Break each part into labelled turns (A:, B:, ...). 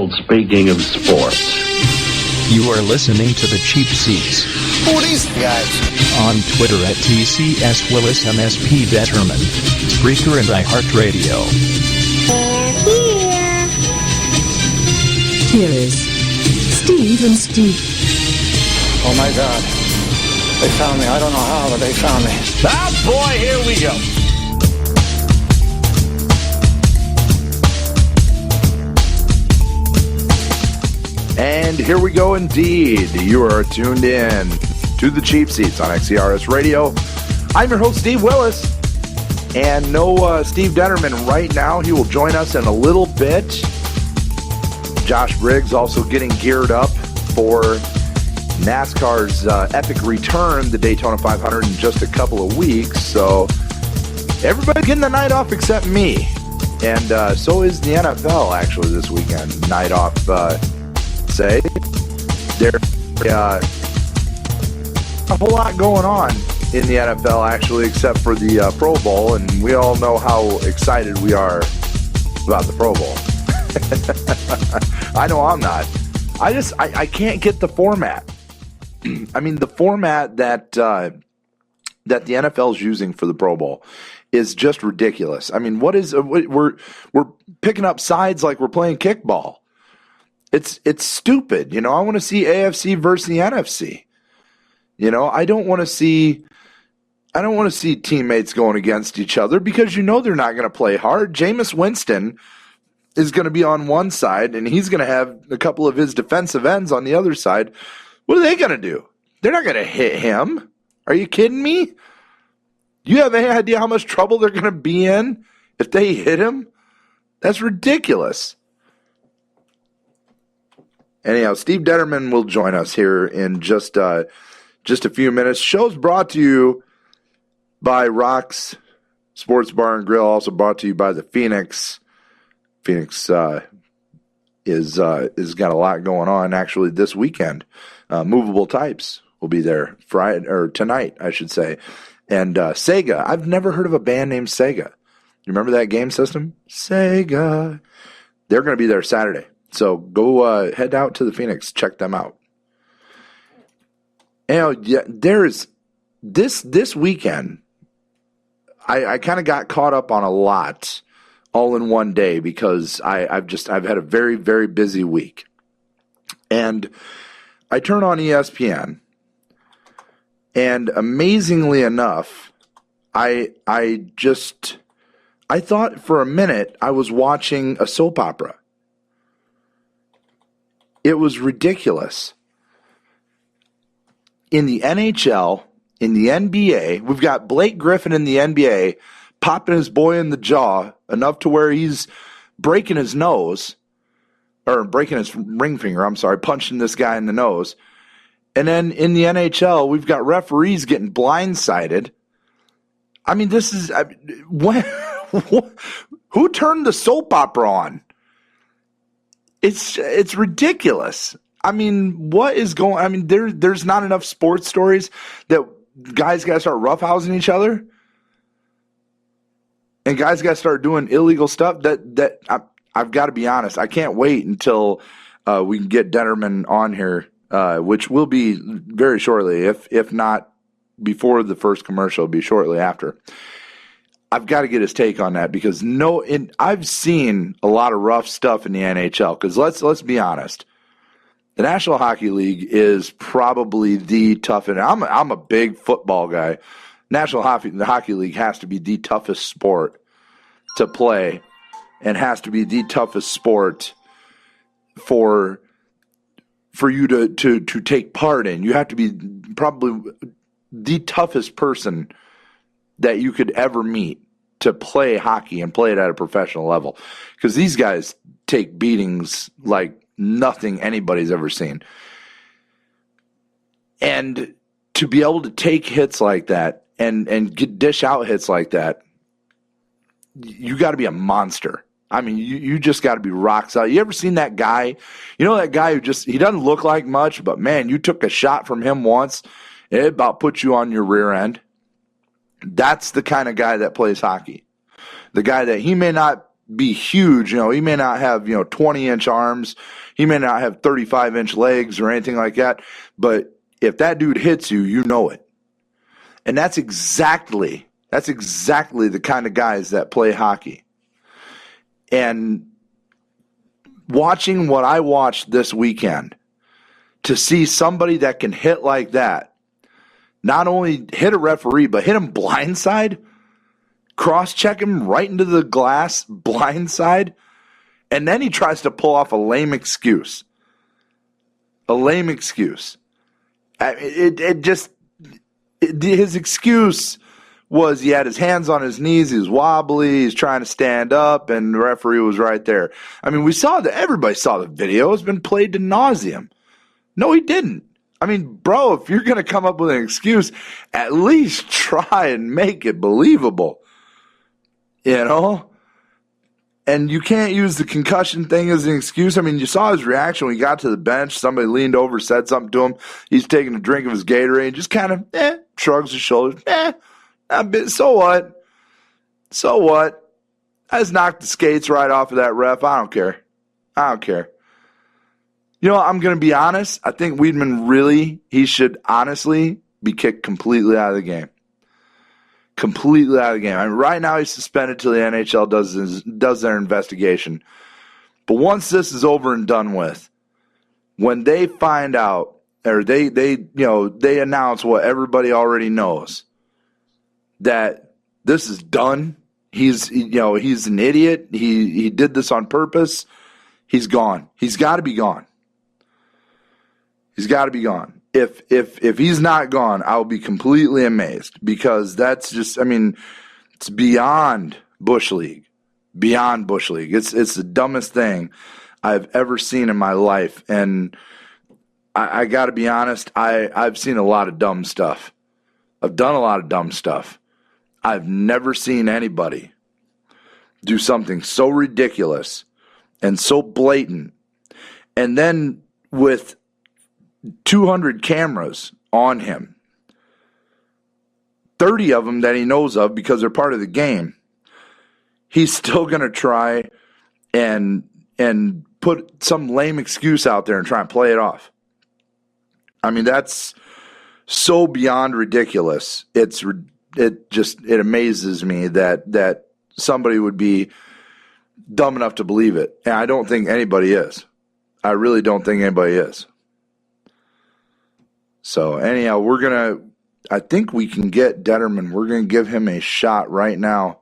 A: world speaking of sports.
B: You are listening to the Cheap Seats.
C: Who are these guys?
B: On Twitter at TCSWillisMSP Betterman, Spreaker and iHeartRadio.
D: Here is Steve and Steve.
C: Oh my God. They found me. I don't know how, but they found me.
A: Ah, boy, here we go.
E: And here we go indeed. You are tuned in to the Cheap Seats on XCRS Radio. I'm your host, Steve Willis. And no Steve Detterman right now. He will join us in a little bit. Josh Briggs also getting geared up for NASCAR's epic return, the Daytona 500, in just a couple of weeks. So everybody getting the night off except me. And so is the NFL actually this weekend. Night off, say. There's a whole lot going on in the NFL actually, except for the Pro Bowl. And we all know how excited we are about the Pro Bowl. I know I'm not. I can't get the format. I mean, the format that the NFL is using for the Pro Bowl is just ridiculous. I mean, we're picking up sides like we're playing kickball. It's stupid. You know, I want to see AFC versus the NFC. You know, I don't want to see teammates going against each other because you know they're not going to play hard. Jameis Winston is going to be on one side, and he's going to have a couple of his defensive ends on the other side. What are they going to do? They're not going to hit him. Are you kidding me? You have any idea how much trouble they're going to be in if they hit him? That's ridiculous. Anyhow, Steve Detterman will join us here in just a few minutes. Show's brought to you by Rock's Sports Bar and Grill, also brought to you by the Phoenix. Phoenix is got a lot going on actually this weekend. Movable Types will be there Friday or tonight, I should say. And Sega. I've never heard of a band named Sega. You remember that game system? Sega. They're going to be there Saturday. So go head out to the Phoenix, check them out. And yeah, there's this weekend. I kind of got caught up on a lot all in one day because I've had a very, very busy week. And I turn on ESPN, and amazingly enough, I thought for a minute I was watching a soap opera. It was ridiculous. In the NHL, in the NBA, we've got Blake Griffin in the NBA popping his boy in the jaw enough to where he's breaking his nose, or breaking his ring finger, punching this guy in the nose. And then in the NHL, we've got referees getting blindsided. I mean, this is who turned the soap opera on? It's ridiculous. I mean, what is going? I mean, there's not enough sports stories that guys got to start roughhousing each other, and guys got to start doing illegal stuff. That I've got to be honest. I can't wait until we can get Detterman on here, which will be very shortly. If not before the first commercial, it'll be shortly after. I've got to get his take on that because I've seen a lot of rough stuff in the NHL. Because let's be honest, the National Hockey League is probably the toughest. I'm a big football guy. The Hockey League has to be the toughest sport to play, and has to be the toughest sport for you to take part in. You have to be probably the toughest person that you could ever meet to play hockey and play it at a professional level. Because these guys take beatings like nothing anybody's ever seen. And to be able to take hits like that and dish out hits like that, you got to be a monster. I mean, you just got to be rock solid. You ever seen that guy? You know that guy who he doesn't look like much, but man, you took a shot from him once, it about put you on your rear end. That's the kind of guy that plays hockey. The guy that he may not be huge. He may not have 20-inch arms. He may not have 35-inch legs or anything like that. But if that dude hits you, you know it. And that's exactly the kind of guys that play hockey. And watching what I watched this weekend, to see somebody that can hit like that, not only hit a referee, but hit him blindside, cross-check him right into the glass blindside, and then he tries to pull off a lame excuse. His excuse was he had his hands on his knees, he was wobbly, he's trying to stand up, and the referee was right there. I mean, everybody saw the video. It's been played to nauseum. No, he didn't. I mean, bro, if you're going to come up with an excuse, at least try and make it believable. And you can't use the concussion thing as an excuse. I mean, you saw his reaction when he got to the bench. Somebody leaned over, said something to him. He's taking a drink of his Gatorade, just kind of shrugs his shoulders. So what? I just knocked the skates right off of that ref. I don't care. I'm going to be honest. I think Wiedman he should honestly be kicked completely out of the game. Completely out of the game. I mean, right now he's suspended till the NHL does their investigation. But once this is over and done with, when they find out, or they announce what everybody already knows, that this is done. He's an idiot. He did this on purpose. He's gone. He's got to be gone. If he's not gone, I'll be completely amazed, because that's just, it's beyond Bush League. It's the dumbest thing I've ever seen in my life. And I got to be honest, I've seen a lot of dumb stuff. I've done a lot of dumb stuff. I've never seen anybody do something so ridiculous and so blatant, and then with 200 cameras on him, 30 of them that he knows of because they're part of the game, he's still going to try and put some lame excuse out there and try and play it off. I mean, that's so beyond ridiculous. It amazes me that somebody would be dumb enough to believe it. And I don't think anybody is. I really don't think anybody is. So anyhow, I think we can get Detterman. We're going to give him a shot right now.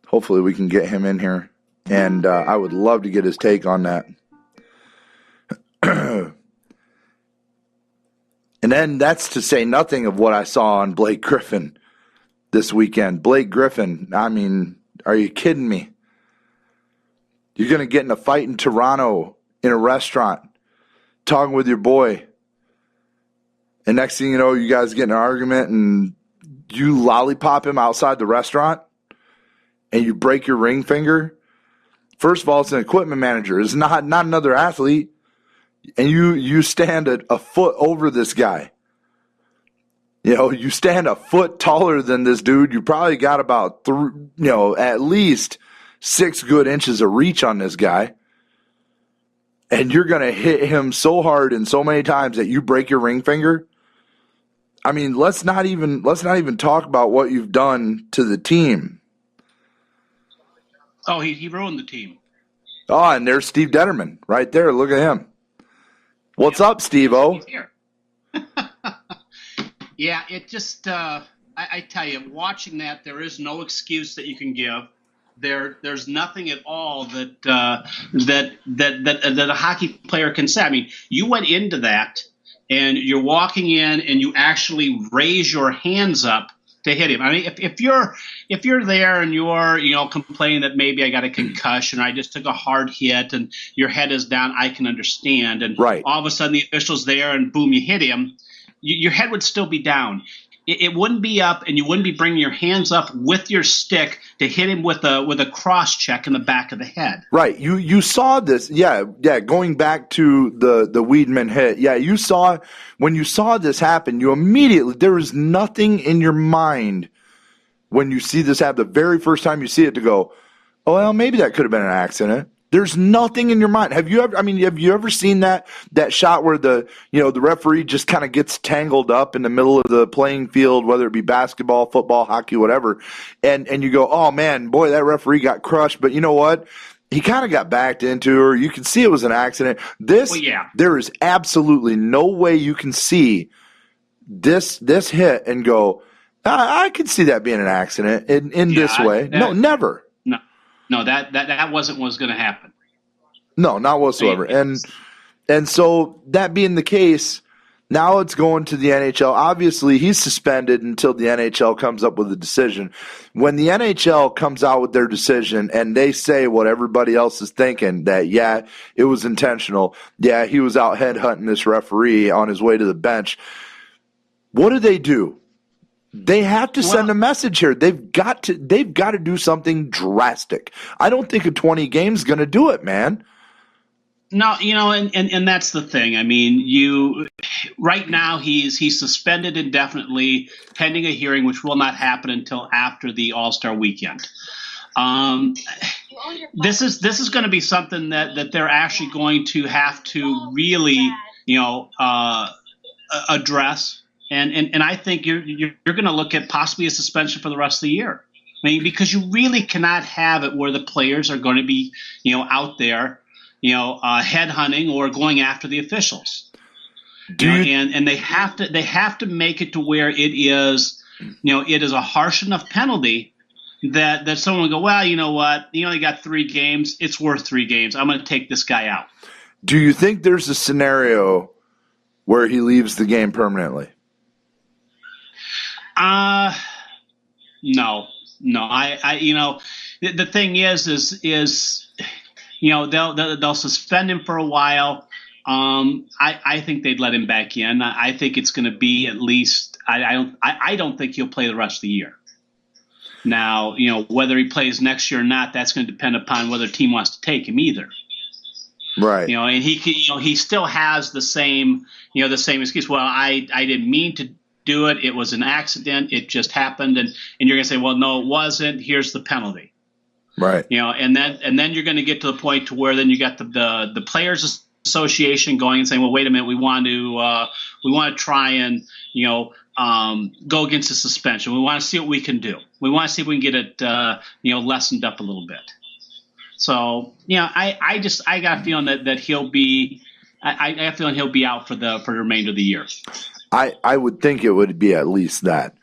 E: Hopefully we can get him in here. And I would love to get his take on that. And then that's to say nothing of what I saw on Blake Griffin this weekend. Blake Griffin, I mean, are you kidding me? You're going to get in a fight in Toronto in a restaurant, talking with your boy. And next thing you know, you guys get in an argument and you lollipop him outside the restaurant and you break your ring finger. First of all, it's an equipment manager. It's not another athlete. And you stand a foot over this guy. You stand a foot taller than this dude. You probably got about at least 6 good inches of reach on this guy. And you're going to hit him so hard and so many times that you break your ring finger. I mean, let's not even talk about what you've done to the team.
F: Oh, he ruined the team.
E: Oh, and there's Steve Detterman right there. Look at him. What's up, Steve-O?
F: He's here. Yeah, it just, I tell you, watching that, there is no excuse that you can give. There's nothing at all that a hockey player can say. I mean, you went into that, and you're walking in, and you actually raise your hands up to hit him. I mean, if you're there and you're complaining that maybe I got a concussion or I just took a hard hit and your head is down, I can understand. And
E: right.
F: All of a sudden the official's there and boom, you hit him. Your head would still be down. It wouldn't be up, and you wouldn't be bringing your hands up with your stick to hit him with a cross check in the back of the head.
E: Right. You saw this. Yeah. Going back to the Wiedman hit. Yeah. When you saw this happen, you immediately, there was nothing in your mind when you see this happen. The very first time you see it to go, Oh, well, maybe that could have been an accident. There's nothing in your mind. Have you ever seen that shot where the referee just kind of gets tangled up in the middle of the playing field, whether it be basketball, football, hockey, whatever, and you go, oh man, boy, that referee got crushed. But you know what? He kind of got backed into her. You can see it was an accident. There is absolutely no way you can see this hit and go, I could see that being an accident in this way. No, never.
F: No, that wasn't what was going to happen.
E: No, not whatsoever. And so that being the case, now it's going to the NHL. Obviously, he's suspended until the NHL comes up with a decision. When the NHL comes out with their decision and they say what everybody else is thinking, that, yeah, it was intentional. Yeah, he was out headhunting this referee on his way to the bench. What do? They have to send a message here. They've got to do something drastic. I don't think a 20 game's going to do it, man.
F: No, and that's the thing. I mean, right now he's suspended indefinitely pending a hearing, which will not happen until after the All-Star weekend. This is going to be something that they're actually going to have to really, address. And I think you're going to look at possibly a suspension for the rest of the year. I mean, because you really cannot have it where the players are going to be, out there, headhunting or going after the officials. And they have to make it to where it is, it is a harsh enough penalty that someone will go, well, you know what? He only got 3 games. It's worth 3 games. I'm going to take this guy out.
E: Do you think there's a scenario where he leaves the game permanently?
F: No. The thing is they'll suspend him for a while. I think they'd let him back in. I think it's going to be at least. I don't think he'll play the rest of the year. Now, whether he plays next year or not, that's going to depend upon whether the team wants to take him either.
E: Right.
F: And he still has the same excuse. Well, I didn't mean to do it. It was an accident. It just happened. And you're going to say, well, no, it wasn't. Here's the penalty.
E: Right.
F: And then you're going to get to the point to where then you got the Players Association going and saying, well, wait a minute, we want to try and go against the suspension. We want to see what we can do. We want to see if we can get it lessened up a little bit. So I got a feeling that he'll be. I got a feeling he'll be out for the remainder of the year.
E: I would think it would be at least that.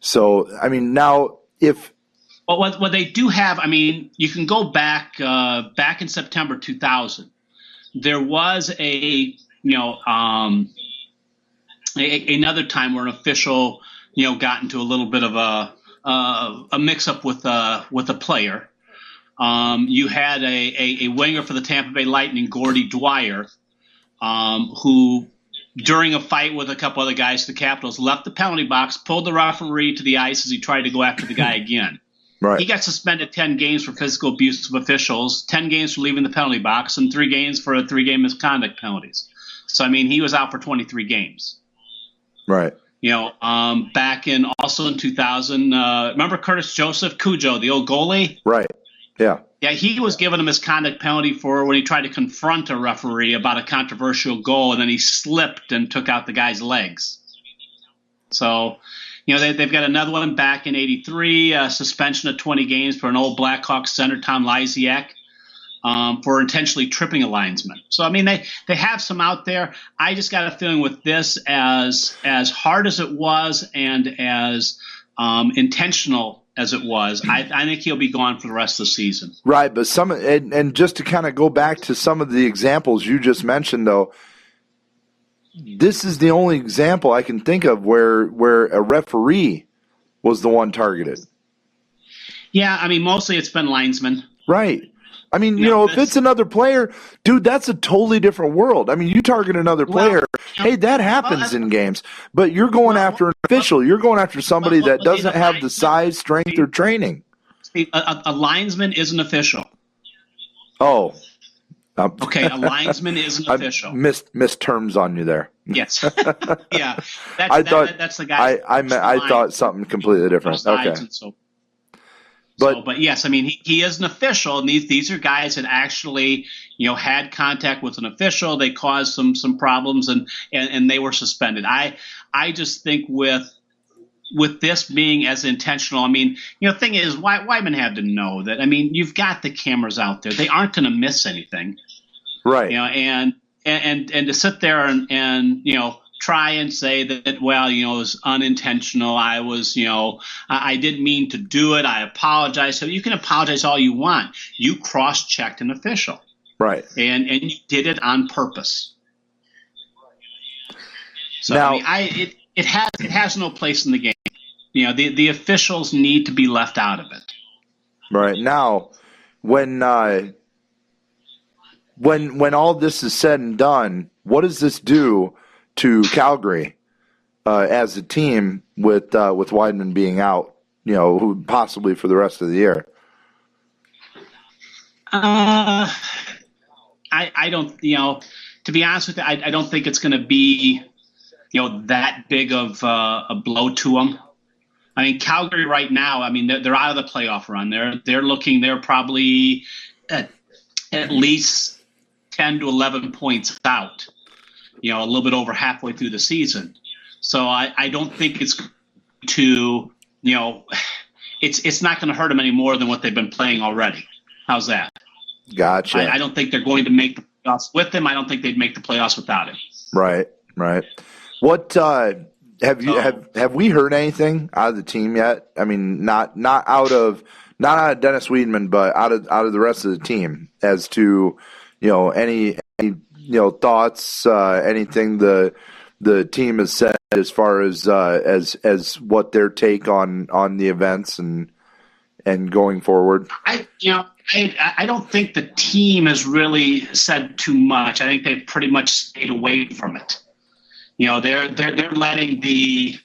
E: So, I mean, now if –
F: Well, what they do have, I mean, you can go back in September 2000. There was another time where an official, got into a little bit of a mix-up with a player. You had a winger for the Tampa Bay Lightning, Gordy Dwyer, who – during a fight with a couple other guys, the Capitals left the penalty box, pulled the referee to the ice as he tried to go after the guy again.
E: Right.
F: He got suspended 10 games for physical abuse of officials, 10 games for leaving the penalty box, and 3 games for 3-game misconduct penalties. So, I mean, he was out for 23 games.
E: Right.
F: Back in 2000, remember Curtis Joseph, Cujo, the old goalie?
E: Right. Yeah.
F: Yeah, he was given a misconduct penalty for when he tried to confront a referee about a controversial goal, and then he slipped and took out the guy's legs. So, they've got another one back in '83, suspension of 20 games for an old Blackhawks center, Tom Lysiak, for intentionally tripping a linesman. So, I mean, they have some out there. I just got a feeling with this, as hard as it was and as intentional as it was, I think he'll be gone for the rest of the season. Right,
E: but and just to kind of go back to some of the examples you just mentioned, though, this is the only example I can think of where a referee was the one targeted.
F: Yeah, I mean, mostly it's been linesmen.
E: Right. I mean, if it's another player, dude, that's a totally different world. I mean, you target another player, hey, that happens in games. But you're going after an official. You're going after somebody that doesn't have the size, strength, or training.
F: A linesman is an official.
E: Oh.
F: Okay, a linesman is an official.
E: I missed terms on you there.
F: Yes. Yeah. That's the guy.
E: I thought something completely different. Okay.
F: But yes, I mean he is an official, and these are guys that actually had contact with an official. They caused some problems, and they were suspended. I just think with this being as intentional, I mean the thing is, Wiedman had to know that. I mean, you've got the cameras out there; they aren't going to miss anything,
E: right?
F: And to sit there and try and say that, well, it was unintentional. I was, I didn't mean to do it. I apologize. So you can apologize all you want. You cross-checked an official.
E: Right.
F: And you did it on purpose. So
E: now,
F: I mean, it has no place in the game. The officials need to be left out of it.
E: Right. Now, when all this is said and done, what does this do to Calgary as a team with Wiedman being out, who possibly for the rest of the year?
F: I don't, to be honest with you, I don't think it's going to be, that big of a blow to them. I mean, Calgary right now, I mean, they're out of the playoff run. They're probably at least 10 to 11 points out. A little bit over halfway through the season. So I don't think it's to, it's not going to hurt them any more than what they've been playing already. How's that?
E: Gotcha.
F: I don't think they're going to make the playoffs with him. I don't think they'd make the playoffs without him.
E: Right. What have we heard anything out of the team yet? I mean, not out of Dennis Wiedman, but out of the rest of the team as to any thoughts, anything the team has said as far as what their take on the events and going forward. I
F: don't think the team has really said too much. I think they've pretty much stayed away from it. They're letting the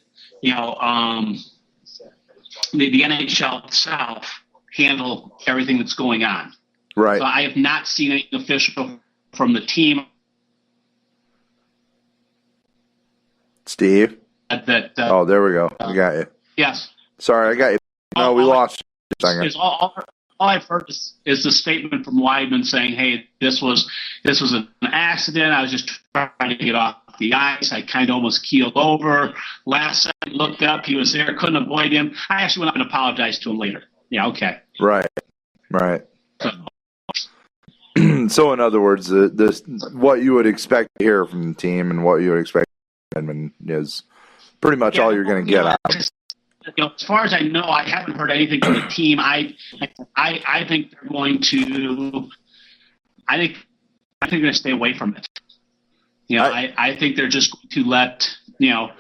F: NHL itself handle everything that's going on.
E: Right.
F: So I have not seen anything official from the team.
E: Steve? Oh, there we go. We got you.
F: Yes.
E: Sorry, I got you. No, we lost you.
F: All I've heard is the statement from Wiedman saying, hey, this was an accident. I was just trying to get off the ice. I kind of almost keeled over. Last second, looked up. He was there. Couldn't avoid him. I actually went up and apologized to him later. Yeah, okay.
E: Right. So, in other words, this what you would expect to hear from the team and what you would expect is pretty much all you're going to get out.
F: As far as I know, I haven't heard anything from the team. I think they're going to. I think they're going to stay away from it. I think they're just going to let the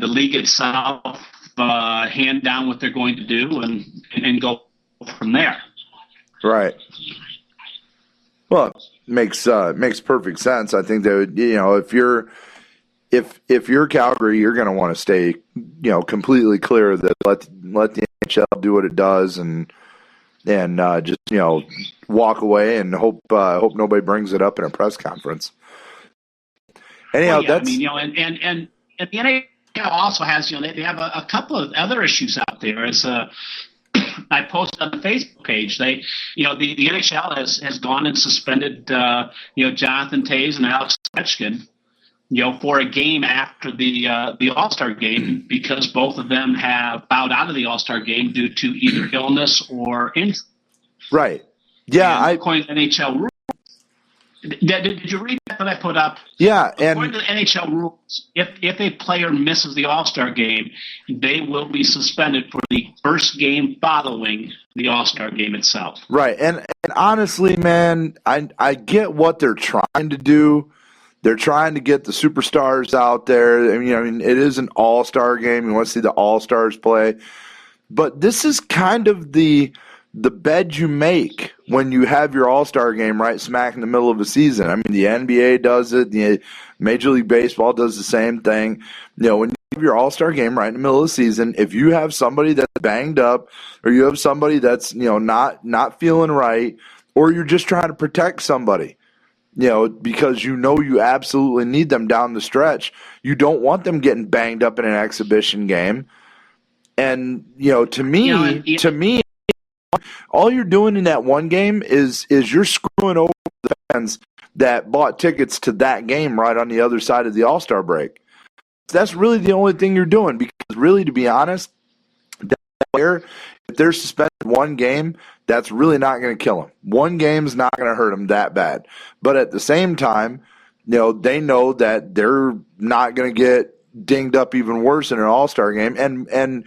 F: league itself hand down what they're going to do and go from there.
E: Right. Well, makes perfect sense. I think that if you're Calgary, you're going to want to stay completely clear that let the NHL do what it does and just walk away and hope nobody brings it up in a press conference. Anyhow,
F: and the NHL also has they have a couple of other issues out there. As I posted on the Facebook page, the NHL has gone and suspended Jonathan Toews and Alex Ovechkin for a game after the All-Star game because both of them have bowed out of the All-Star game due to either illness or injury.
E: Right. Yeah.
F: According to the NHL rules. Did you read that I put up?
E: Yeah.
F: According to the NHL rules, if a player misses the All-Star game, they will be suspended for the first game following the All-Star game itself.
E: Right. And honestly, man, I get what they're trying to do. They're trying to get the superstars out there. I mean, it is an all-star game. You want to see the all-stars play. But this is kind of the bed you make when you have your all-star game right smack in the middle of the season. I mean, the NBA does it. The Major League Baseball does the same thing. When you have your all-star game right in the middle of the season, if you have somebody that's banged up or you have somebody that's, not feeling right, or you're just trying to protect somebody, because you absolutely need them down the stretch. You don't want them getting banged up in an exhibition game. And to me, all you're doing in that one game is you're screwing over the fans that bought tickets to that game right on the other side of the All-Star break. That's really the only thing you're doing, because really, to be honest, that player, if they're suspended one game, that's really not going to kill them. One game's not going to hurt them that bad. But at the same time, they know that they're not going to get dinged up even worse in an All-Star game. And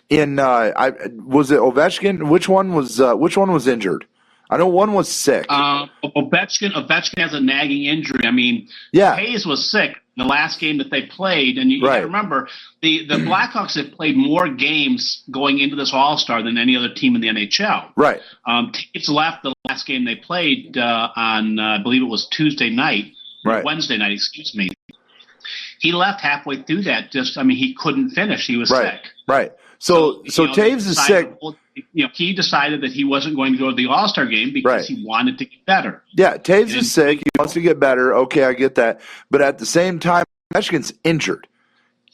E: was it Ovechkin? Which one was injured? I know one was sick.
F: Ovechkin has a nagging injury. I mean,
E: yeah.
F: Hayes was sick the last game that they played, and you got to remember the Blackhawks have played more games going into this All-Star than any other team in the NHL.
E: Right.
F: Taves left the last game they played on I believe it was Tuesday night, Wednesday night, excuse me. He left halfway through that. He couldn't finish. He was sick.
E: Right. So Taves is sick.
F: He decided that he wasn't going to go to the All-Star game because he wanted to get better.
E: Yeah, Taves is sick. He wants to get better. Okay, I get that. But at the same time, Ovechkin's injured.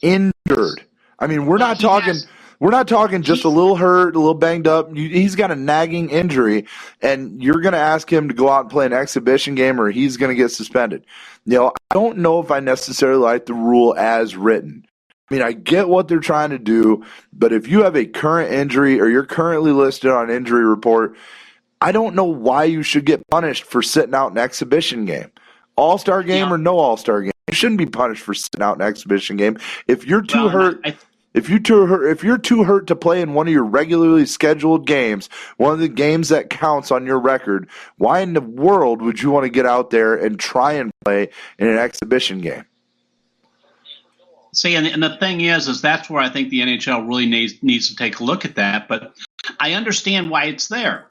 E: I mean, we're not talking just a little hurt, a little banged up. He's got a nagging injury, and you're going to ask him to go out and play an exhibition game, or he's going to get suspended. I don't know if I necessarily like the rule as written. I mean, I get what they're trying to do, but if you have a current injury or you're currently listed on an injury report, I don't know why you should get punished for sitting out an exhibition game. All-Star game or no All-Star game, you shouldn't be punished for sitting out an exhibition game. If you're too hurt, if you're too hurt to play in one of your regularly scheduled games, one of the games that counts on your record, why in the world would you want to get out there and try and play in an exhibition game?
F: See, and the thing is that's where I think the NHL really needs to take a look at that. But I understand why it's there.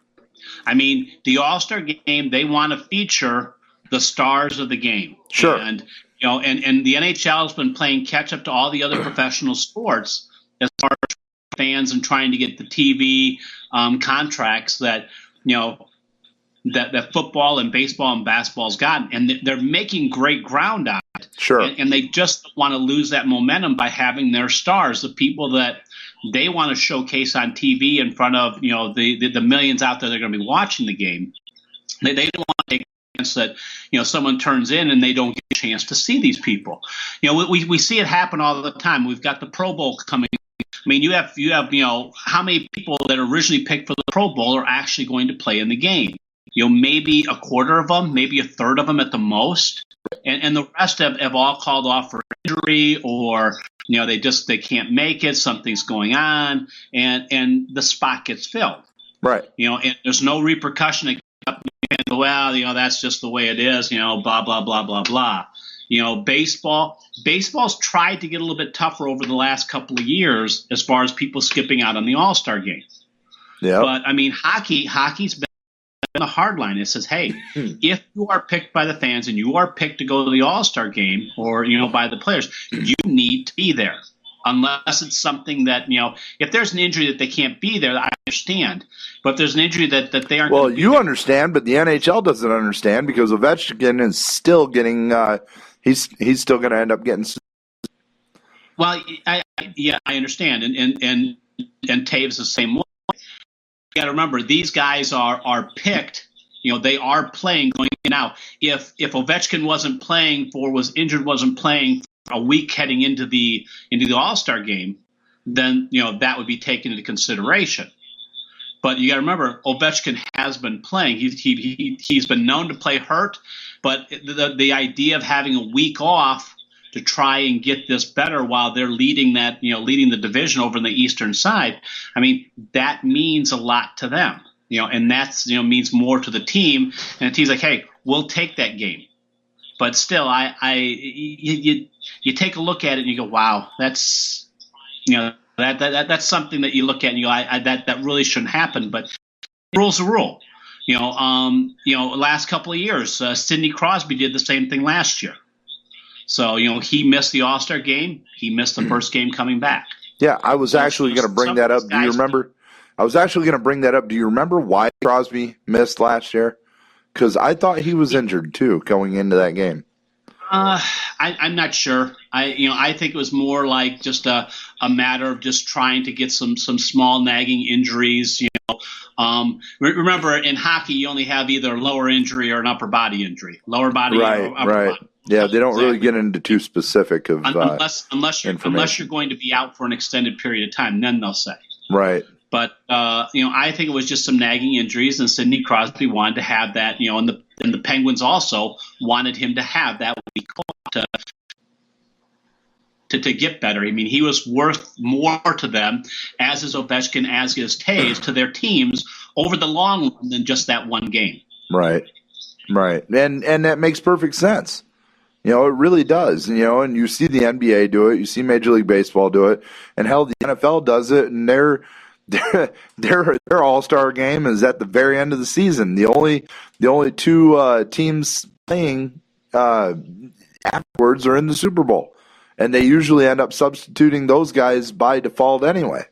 F: I mean, the All-Star game, they want to feature the stars of the game.
E: Sure.
F: And and the NHL has been playing catch up to all the other professional sports as far as fans and trying to get the TV contracts that that football and baseball and basketball's gotten, and they're making great ground on it.
E: Sure.
F: And they just want to lose that momentum by having their stars, the people that they want to showcase on TV in front of the millions out there that are going to be watching the game. They don't want to take a chance that someone turns in and they don't get a chance to see these people. We see it happen all the time. We've got the Pro Bowl coming. I mean, you have how many people that originally picked for the Pro Bowl are actually going to play in the game? Maybe a quarter of them, maybe a third of them at the most, and the rest have all called off for injury, or they can't make it, something's going on, and the spot gets filled.
E: Right.
F: And there's no repercussion. Well, that's just the way it is. Blah blah blah blah blah. Baseball's tried to get a little bit tougher over the last couple of years as far as people skipping out on the All-Star game.
E: Yeah.
F: But I mean, hockey's been the hard line. It says, hey, if you are picked by the fans and you are picked to go to the All-Star game or, by the players, you need to be there. Unless it's something that, if there's an injury that they can't be there, I understand. But if there's an injury that they aren't.
E: Well, you understand, but the NHL doesn't understand because Ovechkin is still getting, he's still going to end up getting.
F: Well, I understand. And Taves the same way. You got to remember, these guys are picked. They are playing going in. Now. If Ovechkin wasn't playing wasn't playing for a week heading into the All-Star game, then that would be taken into consideration. But you got to remember, Ovechkin has been playing. He's been known to play hurt, but the idea of having a week off to try and get this better while they're leading the division over on the eastern side. I mean, that means a lot to them, and that's, means more to the team. And the team's like, hey, we'll take that game. But still, you take a look at it and you go, wow, that's, that's something that you look at and you go, that really shouldn't happen. But the rule's a rule. Last couple of years, Sidney Crosby did the same thing last year. So, he missed the All-Star game. He missed the first game coming back.
E: Yeah, I was actually going to bring that up. Do you remember? I was actually going to bring that up. Do you remember why Crosby missed last year? Because I thought he was injured, too, going into that game.
F: I'm not sure. I think it was more like just a matter of just trying to get some small nagging injuries. Remember in hockey you only have either a lower injury or an upper body injury. Lower body or upper body.
E: Yeah, they don't really get into too specific of
F: unless you're going to be out for an extended period of time, then they'll say.
E: Right.
F: But I think it was just some nagging injuries, and Sidney Crosby wanted to have that. And the Penguins also wanted him to have that week off to get better. I mean, he was worth more to them, as is Ovechkin, as is Taves, to their teams over the long run than just that one game.
E: Right. And that makes perfect sense. It really does. And you see the NBA do it, you see Major League Baseball do it, and hell, the NFL does it, and their All-Star game is at the very end of the season. The only two teams playing afterwards are in the Super Bowl, and they usually end up substituting those guys by default anyway.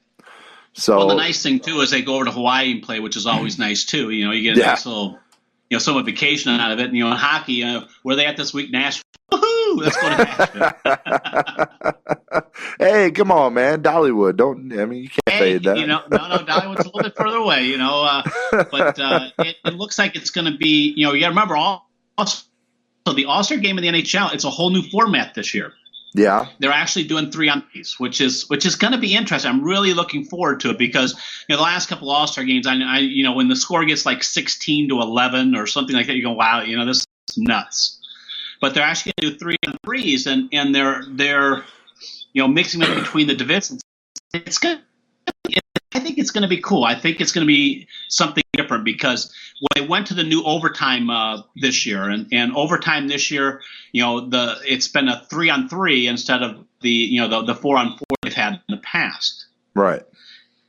E: So,
F: the nice thing too is they go over to Hawaii and play, which is always nice too. You get a nice little, somewhat vacation out of it. And, in hockey, where are they at this week? Nashville. Woohoo! Let's go to Nashville.
E: Hey, come on, man, Dollywood. You can't fade that.
F: No, Dollywood's a little bit further away. But it looks like it's going to be. You got to remember also the All-Star game in the NHL. It's a whole new format this year.
E: Yeah,
F: they're actually doing 3-on-3s, which is going to be interesting. I'm really looking forward to it because the last couple All-Star games, I when the score gets like 16-11 or something like that, you go, wow, this is nuts. But they're actually going to do 3-on-3s, and they're mixing up between the divisions. I think it's going to be cool. I think it's going to be something different because when they went to the new overtime this year, and overtime this year, it's been a 3-on-3 instead of the 4-on-4 they've had in the past.
E: Right.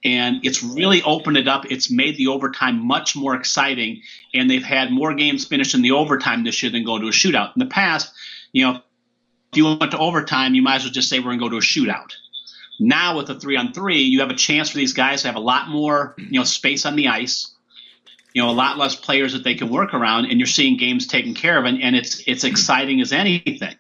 F: And it's really opened it up. It's made the overtime much more exciting, and they've had more games finished in the overtime this year than go to a shootout. In the past, if you went to overtime, you might as well just say we're going to go to a shootout. Now with the 3-on-3, you have a chance for these guys to have a lot more, space on the ice, a lot less players that they can work around, and you're seeing games taken care of, and it's exciting as anything.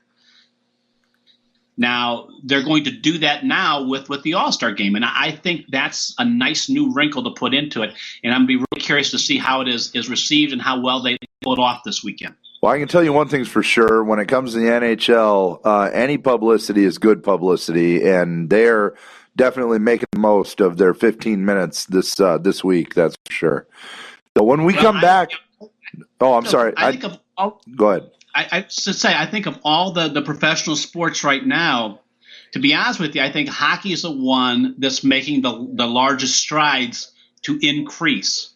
F: Now they're going to do that now with the All-Star game, and I think that's a nice new wrinkle to put into it. And I'm going to be really curious to see how it is received and how well they pull it off this weekend.
E: Well, I can tell you one thing's for sure. When it comes to the NHL, any publicity is good publicity, and they're definitely making the most of their 15 minutes this week. That's for sure. So when we come back, I'm sorry. Go ahead.
F: I should say, I think of all the professional sports right now, to be honest with you, I think hockey is the one that's making the largest strides to increase.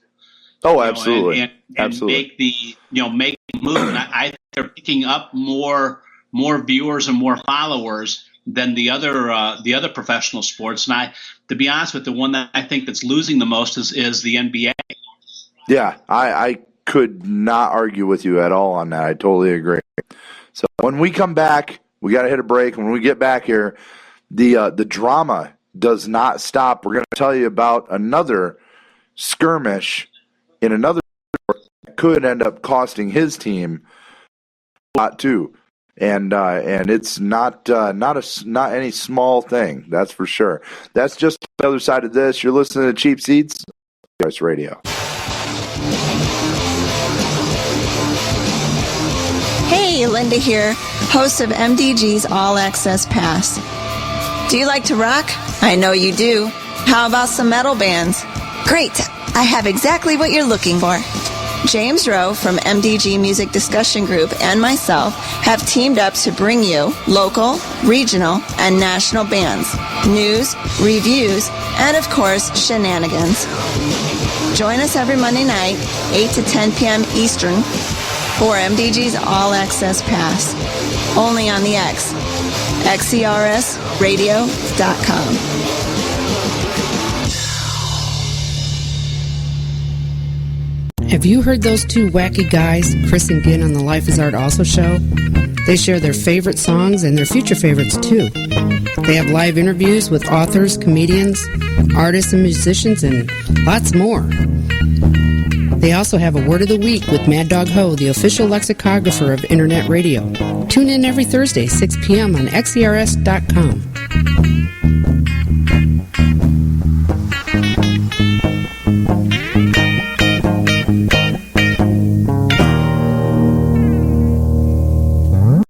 E: Oh, absolutely.
F: And
E: absolutely.
F: Make the move. And I think they're picking up more viewers and more followers than the other professional sports. And to be honest with you, the one that I think that's losing the most is the NBA.
E: Yeah, I could not argue with you at all on that. I totally agree. So when we come back, we got to hit a break. When we get back here, the drama does not stop. We're going to tell you about another skirmish in another sport that could end up costing his team a lot too. And it's not any small thing, that's for sure. That's just the other side of this. You're listening to Cheap Seats, Discus Radio.
G: Hey, Linda here, host of MDG's All Access Pass. Do you like to rock? I know you do. How about some metal bands? Great, I have exactly what you're looking for. James Rowe from MDG Music Discussion Group and myself have teamed up to bring you local, regional, and national bands, news, reviews, and of course, shenanigans. Join us every Monday night, 8 to 10 p.m. Eastern, for MDG's All Access Pass, only on the X, xcrsradio.com.
H: Have you heard those two wacky guys, Chris and Ginn, on the Life is Art Also show? They share their favorite songs and their future favorites too. They have live interviews with authors, comedians, artists, and musicians, and lots more. They also have a Word of the Week with Mad Dog Ho, the official lexicographer of Internet Radio. Tune in every Thursday, 6 p.m. on xers.com.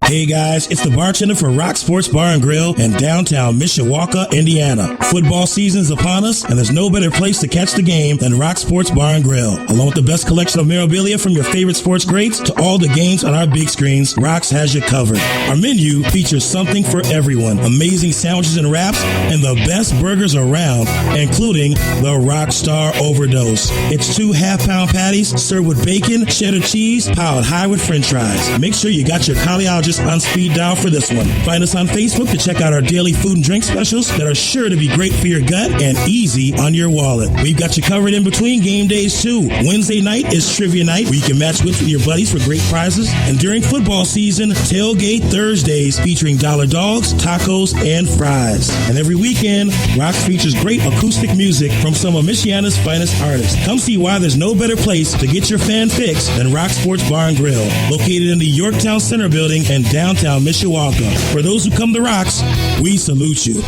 I: Hey guys, it's the bartender for Rock Sports Bar and Grill in downtown Mishawaka, Indiana. Football season's upon us, and there's no better place to catch the game than Rock Sports Bar and Grill. Along with the best collection of memorabilia from your favorite sports greats to all the games on our big screens, Rocks has you covered. Our menu features something for everyone. Amazing sandwiches and wraps, and the best burgers around, including the Rockstar Overdose. It's 2 half-pound patties served with bacon, cheddar cheese, piled high with french fries. Make sure you got your cardiologist on speed dial for this one. Find us on Facebook to check out our daily food and drink specials that are sure to be great for your gut and easy on your wallet. We've got you covered in between game days too. Wednesday night is trivia night where you can match wits with your buddies for great prizes. And during football season, tailgate Thursdays featuring dollar dogs, tacos, and fries. And every weekend, Rocks features great acoustic music from some of Michiana's finest artists. Come see why there's no better place to get your fan fix than Rock Sports Bar and Grill, located in the Yorktown Center Building and downtown Mishawaka. For those who come to Rocks, we salute you.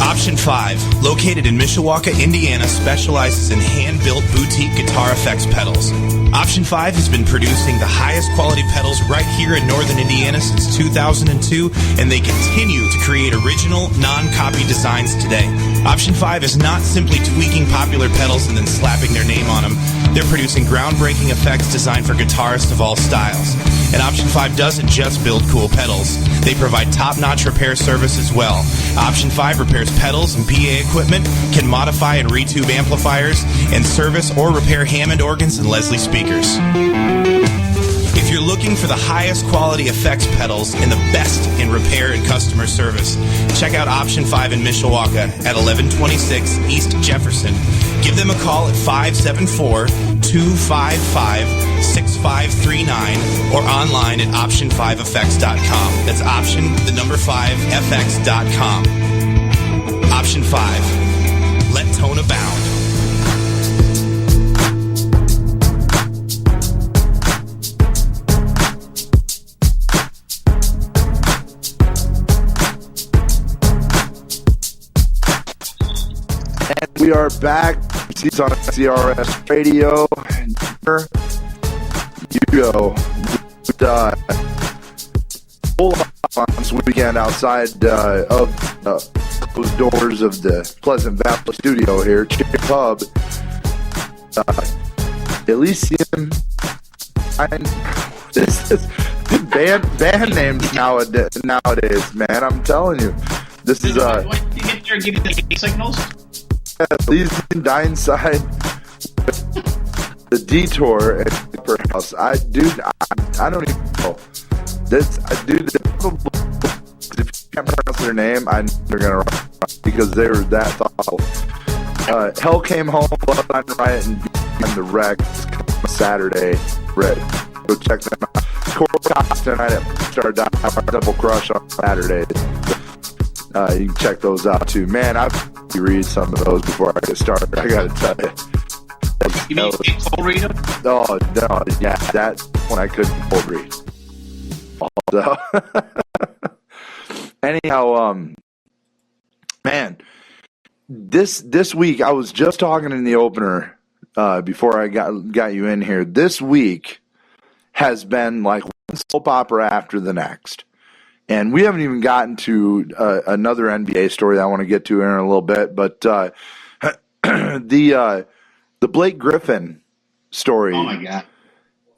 J: Option 5, located in Mishawaka, Indiana, specializes in hand-built boutique guitar effects pedals. Option 5 has been producing the highest quality pedals right here in northern Indiana since 2002, and they continue to create original, non-copy designs today. Option 5 is not simply tweaking popular pedals and then slapping their name on them. They're producing groundbreaking effects designed for guitarists of all styles. And Option 5 doesn't just build cool pedals. They provide top-notch repair service as well. Option 5 repairs pedals and PA equipment, can modify and retube amplifiers, and service or repair Hammond organs and Leslie speakers. If you're looking for the highest quality effects pedals and the best in repair and customer service, check out Option 5 in Mishawaka at 1126 East Jefferson. Give them a call at 574-255-6539 or online at option5effects.com. That's option, the number 5, fx.com. Option 5. Let tone abound.
E: And we are back. He's on CRS Radio. And here you go. Full on this weekend outside of closed doors of the Pleasant Valley studio here, Chick Pub. Elysium. This is band names nowadays, man. I'm telling you. This is
F: What did you get there? Give you the signals?
E: Elysium Downside, the Detour at Upper House. I don't even know. If you can't pronounce their name, I know they're gonna run because they were that thoughtful. Hell Came Home, Bloodline Riot, and the Wreck Saturday. Red. Go check them out. Core Cops tonight at Star Double Crush on Saturday. You can check those out too. Man, I've read some of those before I get started. I gotta tell you.
F: You mean cold read them?
E: Oh, no, yeah, that one I couldn't cold read. So, anyhow, man, this week I was just talking in the opener before I got you in here. This week has been like one soap opera after the next. And we haven't even gotten to another NBA story that I want to get to in a little bit, but the Blake Griffin story.
F: Oh my God!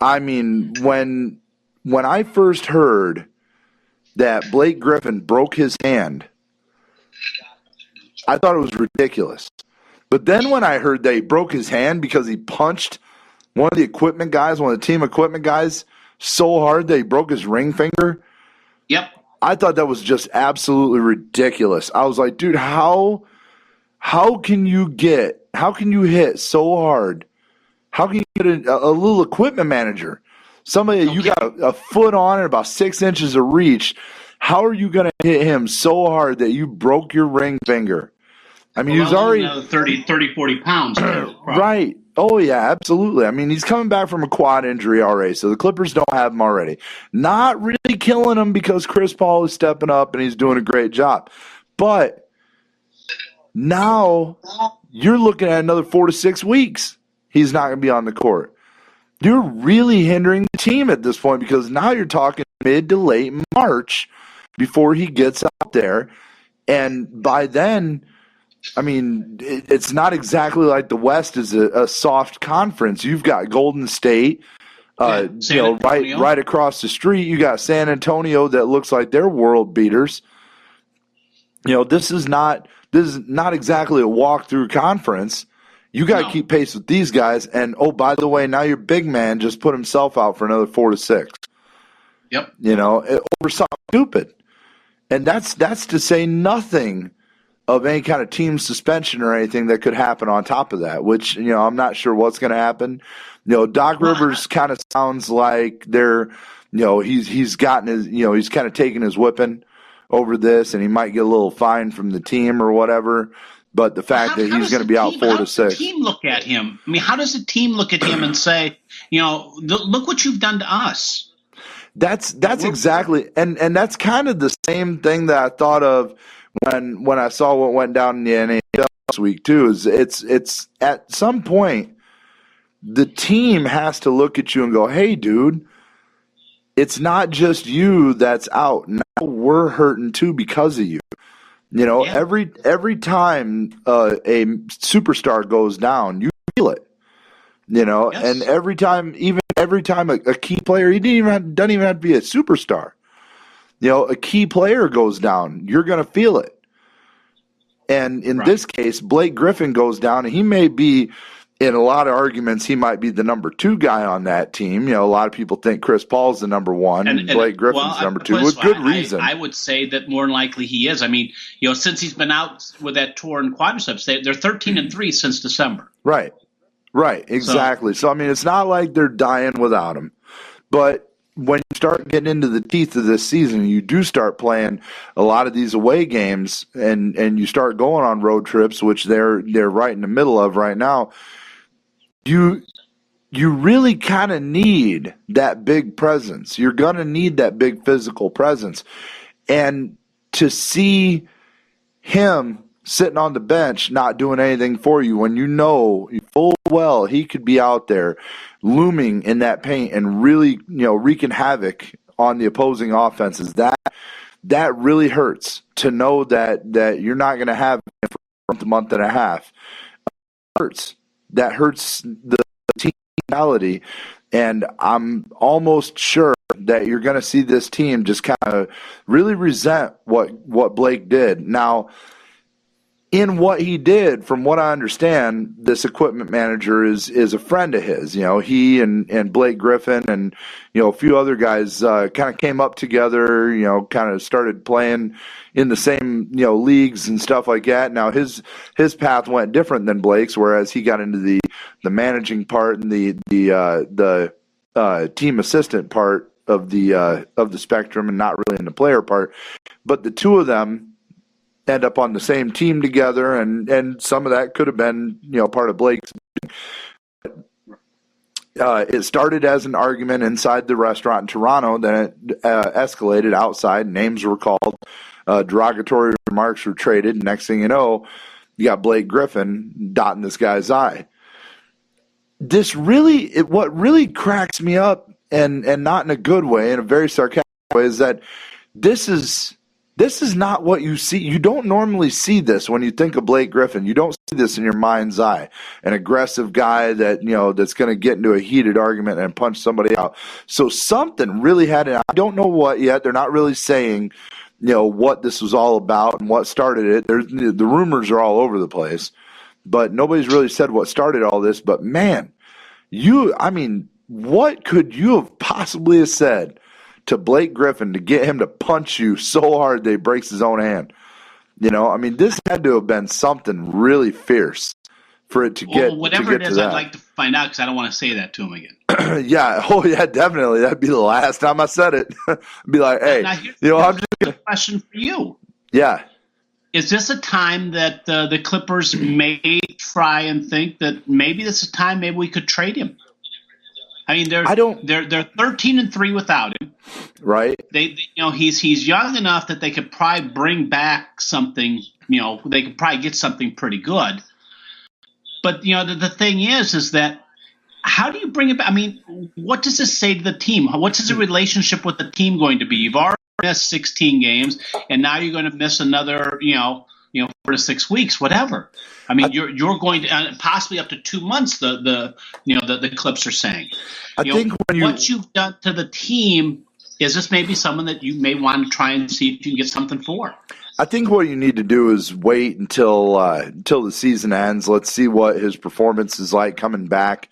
E: I mean, when I first heard that Blake Griffin broke his hand, I thought it was ridiculous. But then when I heard that he broke his hand because he punched one of the team equipment guys, so hard that he broke his ring finger.
F: Yep.
E: I thought that was just absolutely ridiculous. I was like, dude, how can you hit so hard? How can you get a little equipment manager? Somebody you got a foot on and about 6 inches of reach. How are you going to hit him so hard that you broke your ring finger? I mean, he's already
F: another 30, 40 pounds.
E: right. Oh yeah, absolutely. I mean, he's coming back from a quad injury already, so the Clippers don't have him already. Not really killing him because Chris Paul is stepping up and he's doing a great job. But now you're looking at another 4 to 6 weeks. He's not going to be on the court. You're really hindering the team at this point because now you're talking mid to late March before he gets out there. And by then, I mean, it's not exactly like the West is a soft conference. You've got Golden State, right across the street. You got San Antonio that looks like they're world beaters. This is not exactly a walkthrough conference. You got to keep pace with these guys. And oh, by the way, now your big man just put himself out for another 4 to 6.
F: Yep.
E: Over something stupid, and that's to say nothing of any kind of team suspension or anything that could happen on top of that, which, I'm not sure what's going to happen. Doc Rivers kind of sounds like he's gotten his, he's kind of taking his whipping over this, and he might get a little fine from the team or whatever. But the fact that he's going to be out 4 to 6.
F: How does the team look at him? I mean, how does the team look at him and say, look what you've done to us?
E: That's exactly, and that's kind of the same thing that I thought of when I saw what went down in the NHL this week too. Is it's at some point the team has to look at you and go, "Hey, dude, it's not just you that's out. Now we're hurting too because of you." Every time a superstar goes down, you feel it.
F: Yes.
E: And every time a key player, doesn't even have to be a superstar. A key player goes down, you're going to feel it. And in this case, Blake Griffin goes down, and he may be, in a lot of arguments, he might be the number 2 guy on that team. A lot of people think Chris Paul's the number 1, and Blake Griffin's number 2, with good reason.
F: I would say that more than likely he is. I mean, since he's been out with that torn quadriceps, they're 13-3 since December.
E: Right, exactly. So I mean, it's not like they're dying without him. But when you start getting into the teeth of this season, you do start playing a lot of these away games, and you start going on road trips, which they're right in the middle of right now. You really kind of need that big presence. You're going to need that big physical presence. And to see him sitting on the bench not doing anything for you when you know full well he could be out there looming in that paint and really wreaking havoc on the opposing offenses, that really hurts to know that you're not going to have him for a month and a half. That hurts the team mentality, and I'm almost sure that you're going to see this team just kind of really resent what Blake did. Now, in what he did, from what I understand, this equipment manager is a friend of his. He and Blake Griffin and a few other guys kind of came up together. Kind of started playing in the same leagues and stuff like that. Now his path went different than Blake's, whereas he got into the managing part and the team assistant part of the spectrum, and not really in the player part. But the two of them end up on the same team together, and some of that could have been part of Blake's. It started as an argument inside the restaurant in Toronto, then it escalated outside. Names were called, derogatory remarks were traded. Next thing you know, you got Blake Griffin dotting this guy's eye. What really cracks me up, and not in a good way, in a very sarcastic way, is that this is not what you see. You don't normally see this when you think of Blake Griffin. You don't see this in your mind's eye. An aggressive guy that, that's going to get into a heated argument and punch somebody out. So something really had it. I don't know what yet. They're not really saying, what this was all about and what started it. The rumors are all over the place, but nobody's really said what started all this. But man, what could you have possibly said to Blake Griffin to get him to punch you so hard that he breaks his own hand? This had to have been something really fierce for it to get
F: whatever
E: to get
F: it is,
E: to that.
F: I'd like to find out, because I don't want to say that to him again.
E: Yeah. Oh, yeah, definitely. That'd be the last time I said it. Be like, hey,
F: now, here's
E: I'm just
F: a question for you.
E: Yeah.
F: is this a time that the Clippers may try and think that maybe this is a time maybe we could trade him? I mean, they're 13-3 without him,
E: right?
F: He's young enough that they could probably bring back something. They could probably get something pretty good. But the thing is that how do you bring it back? I mean, what does this say to the team? What's his relationship with the team going to be? You've already missed 16 games, and now you're going to miss another 4 to 6 weeks, whatever. I mean, you're going to possibly up to 2 months. The Clips are saying.
E: I think
F: what you've done to the team is this maybe someone that you may want to try and see if you can get something for.
E: I think what you need to do is wait until the season ends. Let's see what his performance is like coming back,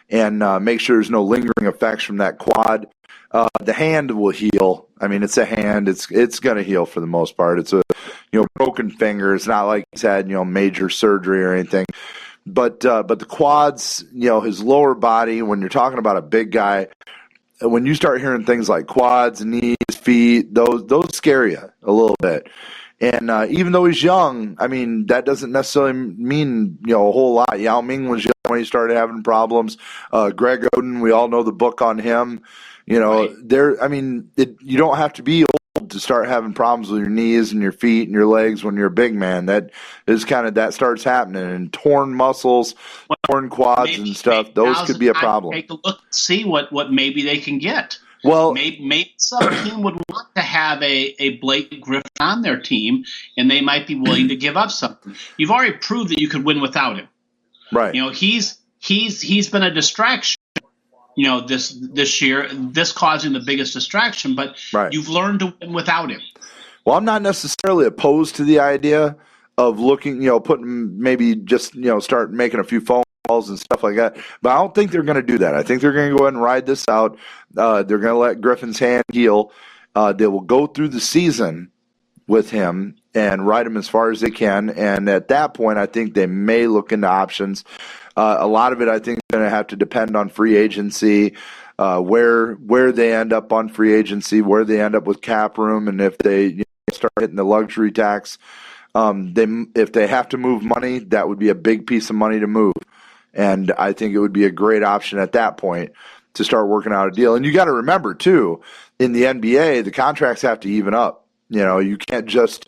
E: and make sure there's no lingering effects from that quad. The hand will heal. I mean, it's a hand. It's going to heal for the most part. It's a broken finger. It's not like he's had major surgery or anything. But the quads, his lower body. When you're talking about a big guy, when you start hearing things like quads, knees, feet, those scare you a little bit. And even though he's young, I mean, that doesn't necessarily mean a whole lot. Yao Ming was young when he started having problems. Greg Oden, we all know the book on him.
F: Right.
E: You don't have to be old to start having problems with your knees and your feet and your legs when you're a big man. That is that starts happening. And torn muscles, torn quads and stuff, those could be a problem.
F: Take a look and see what maybe they can get.
E: Well,
F: maybe some team would want to have a Blake Griffin on their team, and they might be willing to give up something. You've already proved that you could win without him.
E: Right.
F: He's been a distraction. This year, this causing the biggest distraction, but You've learned to win without him.
E: Well, I'm not necessarily opposed to the idea of looking, putting maybe just, start making a few phone calls and stuff like that. But I don't think they're going to do that. I think they're going to go ahead and ride this out. They're going to let Griffin's hand heal. They will go through the season with him and ride him as far as they can. And at that point, I think they may look into options. A lot of it, I think, is going to have to depend on free agency, where they end up on free agency, where they end up with cap room, and if they start hitting the luxury tax. If they have to move money, that would be a big piece of money to move. And I think it would be a great option at that point to start working out a deal. And you got to remember, too, in the NBA, the contracts have to even up. You can't just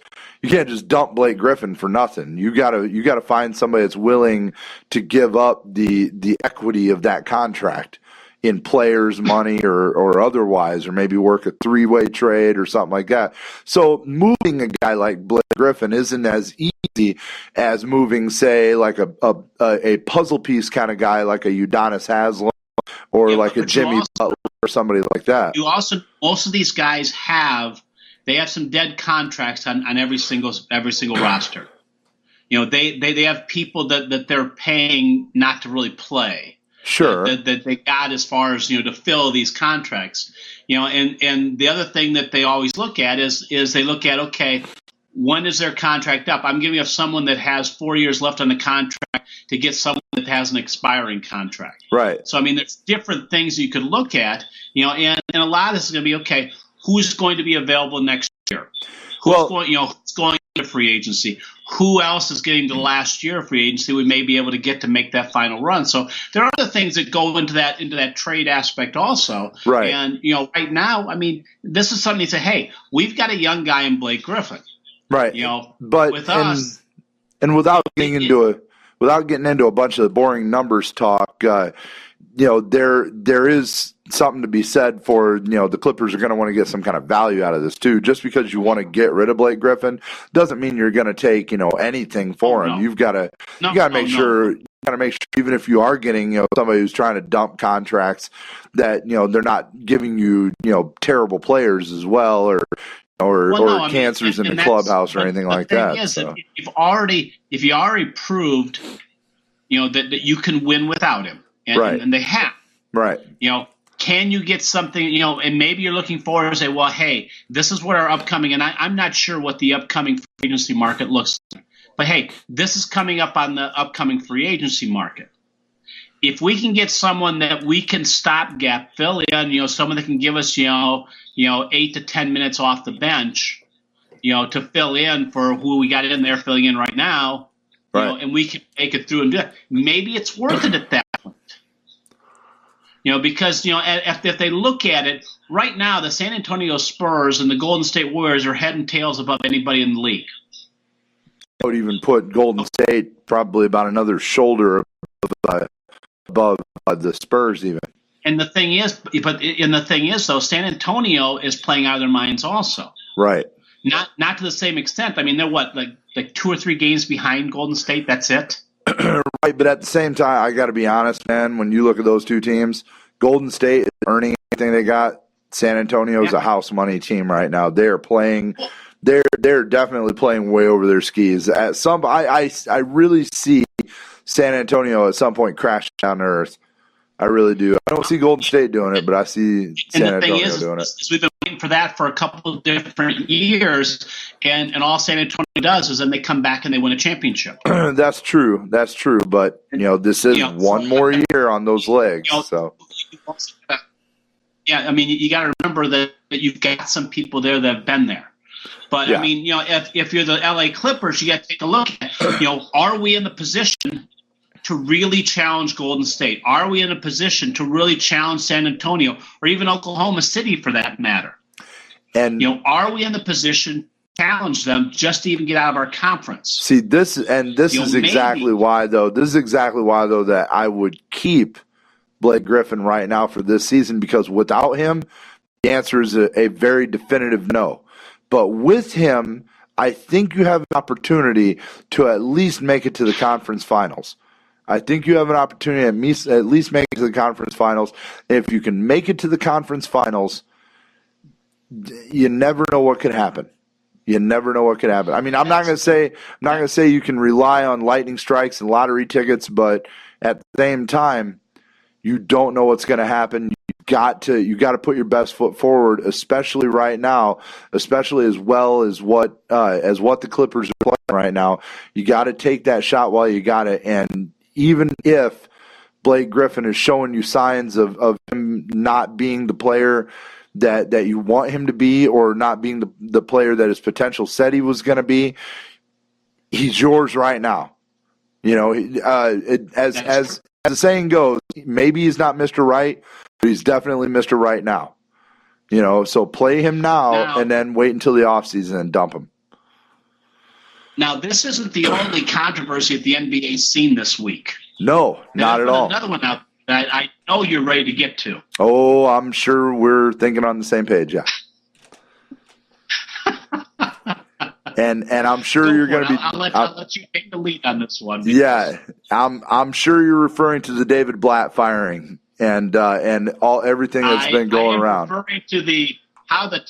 E: dump Blake Griffin for nothing. You gotta find somebody that's willing to give up the equity of that contract in players' money or otherwise, or maybe work a three-way trade or something like that. So moving a guy like Blake Griffin isn't as easy as moving, say, like a puzzle piece kind of guy like a Udonis Haslem or like a Jimmy Butler or somebody like that.
F: You also, most of these guys have some dead contracts on every single roster. They have people that they're paying not to really play.
E: Sure.
F: That they got as far as to fill these contracts. And the other thing that they always look at is they look at, okay, when is their contract up? I'm giving up someone that has 4 years left on the contract to get someone that has an expiring contract.
E: Right.
F: So there's different things you could look at, and a lot of this is going to be, okay, who's going to be available next year? Who's going to free agency? Who else is getting the last year of free agency we may be able to get to make that final run? So there are other things that go into that trade aspect also.
E: Right.
F: And right now, this is something to say, hey, we've got a young guy in Blake Griffin.
E: Right. But
F: with us,
E: and without getting into a bunch of boring numbers talk, there is something to be said for, the Clippers are going to want to get some kind of value out of this too. Just because you want to get rid of Blake Griffin doesn't mean you're going to take, anything for him. No. You've got to make sure even if you are getting, somebody who's trying to dump contracts that, they're not giving you, terrible players as well or cancers in the clubhouse or anything like that.
F: So. If you already proved, that you can win without him. And they have.
E: Right.
F: Can you get something, and maybe you're looking forward and say, well, hey, this is what our upcoming, and I'm not sure what the upcoming free agency market looks like. But, hey, this is coming up on the upcoming free agency market. If we can get someone that we can stopgap fill in, someone that can give us, 8 to 10 minutes off the bench, to fill in for who we got in there filling in right now, and we can make it through and do it. Maybe it's worth it at that point. Because if they look at it right now, the San Antonio Spurs and the Golden State Warriors are head and tails above anybody in the league.
E: I would even put Golden State probably about another shoulder above the Spurs even.
F: And the thing is, though, San Antonio is playing out of their minds also.
E: Right.
F: Not to the same extent. I mean, they're like 2 or 3 games behind Golden State. That's it.
E: Right, but at the same time, I got to be honest, man. When you look at those two teams, Golden State is earning everything they got. San Antonio is a house money team right now. They're playing. They're definitely playing way over their skis. I really see San Antonio at some point crashing down to earth. I really do. I don't see Golden State doing it, but I see San Antonio doing it.
F: We've been waiting for that for a couple of different years, and all San Antonio does is then they come back and they win a championship.
E: That's true. But this is one more year on those legs. So
F: yeah, I mean, you got to remember that you've got some people there that have been there. But I mean, if you're the LA Clippers, you got to take a look at, are we in the position to really challenge Golden State? Are we in a position to really challenge San Antonio or even Oklahoma City for that matter?
E: And
F: are we in the position to challenge them just to even get out of our conference?
E: See, this is exactly why though that I would keep Blake Griffin right now for this season, because without him, the answer is a very definitive no. But with him, I think you have an opportunity to at least make it to the conference finals. I think you have an opportunity to at least make it to the conference finals. If you can make it to the conference finals, you never know what could happen. I mean, I'm not going to say you can rely on lightning strikes and lottery tickets, but at the same time, you don't know what's going to happen. You got to put your best foot forward, especially right now, especially as well as what the Clippers are playing right now. You got to take that shot while you got it. And even if Blake Griffin is showing you signs of him not being the player that you want him to be, or not being the player that his potential said he was going to be, he's yours right now. As the saying goes, maybe he's not Mr. Right, but he's definitely Mr. Right now. So play him now and then wait until the offseason and dump him.
F: Now, this isn't the only controversy at the NBA scene this week.
E: No, not at all.
F: Another one out that I know you're ready to get to.
E: Oh, I'm sure we're thinking on the same page, yeah. And I'm sure you're going to be.
F: I'll let you take the lead on this one.
E: Yeah, I'm sure you're referring to the David Blatt firing and everything that's been going around.
F: I'm referring to how the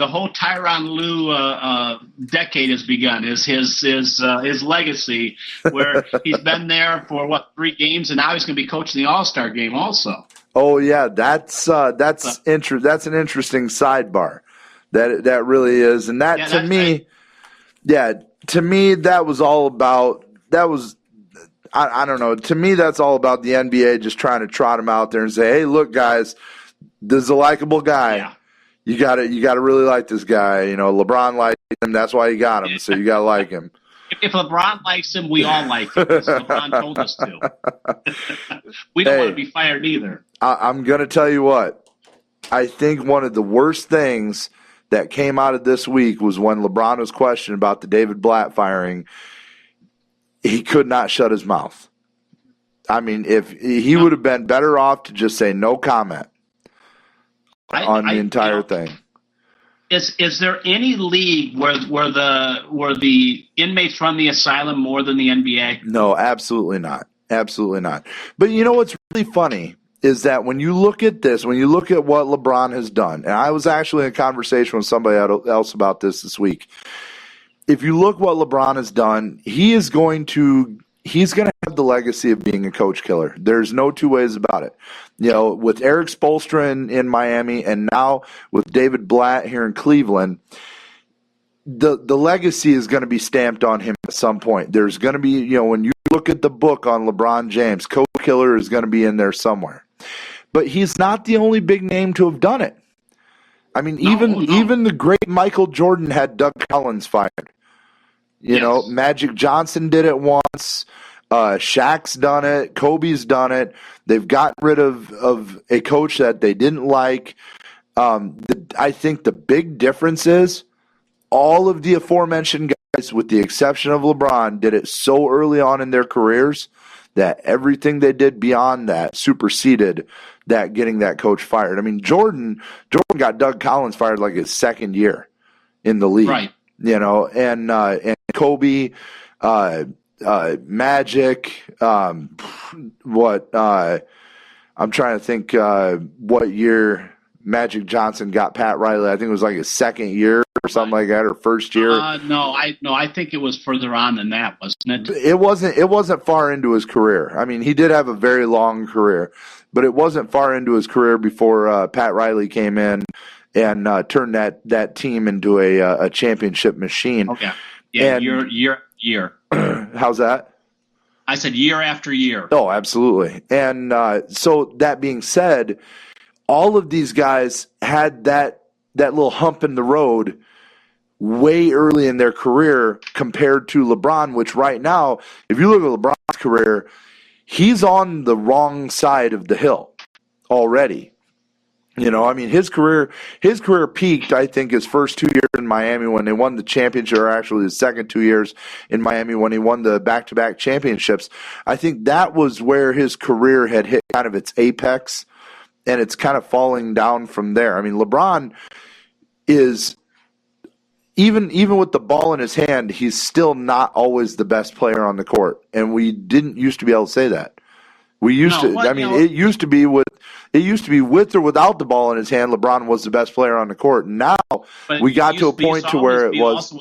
F: whole Tyronn Lue decade has begun. His legacy, where he's been there for 3 games, and now he's going to be coaching the All-Star game also.
E: Oh yeah, that's an interesting sidebar. That really is, and to me, that was all about. I don't know. To me, that's all about the NBA just trying to trot him out there and say, "Hey, look, guys, this is a likable guy. Yeah. You got to really like this guy. LeBron likes him. That's why you got him. So you got to like him."
F: If LeBron likes him, we all like him. LeBron told us to. We don't want to be fired either.
E: I'm going to tell you what. I think one of the worst things that came out of this week was when LeBron was questioned about the David Blatt firing. He could not shut his mouth. I mean, if he would have been better off to just say no comment on the entire thing.
F: Is there any league where the inmates run the asylum more than the NBA?
E: No, absolutely not. Absolutely not. But what's really funny is that when you look at this, when you look at what LeBron has done, and I was actually in a conversation with somebody else about this week. If you look what LeBron has done, he's going to have the legacy of being a coach killer. There's no two ways about it. With Eric Spoelstra in Miami, and now with David Blatt here in Cleveland, the legacy is going to be stamped on him at some point. There's going to be, when you look at the book on LeBron James, coach killer is going to be in there somewhere. But he's not the only big name to have done it. I mean, even the great Michael Jordan had Doug Collins fired. You know, Magic Johnson did it once. Shaq's done it. Kobe's done it. They've gotten rid of a coach that they didn't like. I think the big difference is all of the aforementioned guys, with the exception of LeBron, did it so early on in their careers that everything they did beyond that superseded that getting that coach fired. I mean, Jordan got Doug Collins fired like his second year in the league.
F: Right.
E: You know, and Kobe, Magic, I'm trying to think what year Magic Johnson got Pat Riley. I think it was like his second year or something like that, or first year.
F: No, I think it was further on than that, wasn't it?
E: It wasn't far into his career. I mean, he did have a very long career, but it wasn't far into his career before Pat Riley came in and turned that team into a championship machine.
F: Okay. Yeah, year.
E: How's that?
F: I said year after year.
E: Oh, absolutely. And so that being said, all of these guys had that little hump in the road way early in their career compared to LeBron, which right now, if you look at LeBron's career, he's on the wrong side of the hill already. You know, I mean, his career peaked, I think, his first 2 years in Miami when they won the championship, or actually his second 2 years in Miami when he won the back-to-back championships. I think that was where his career had hit kind of its apex, and it's kind of falling down from there. I mean, LeBron is, even with the ball in his hand, he's still not always the best player on the court, and we didn't used to be able to say that. It used to be with or without the ball in his hand, LeBron was the best player on the court. Now we got to a point to where it was.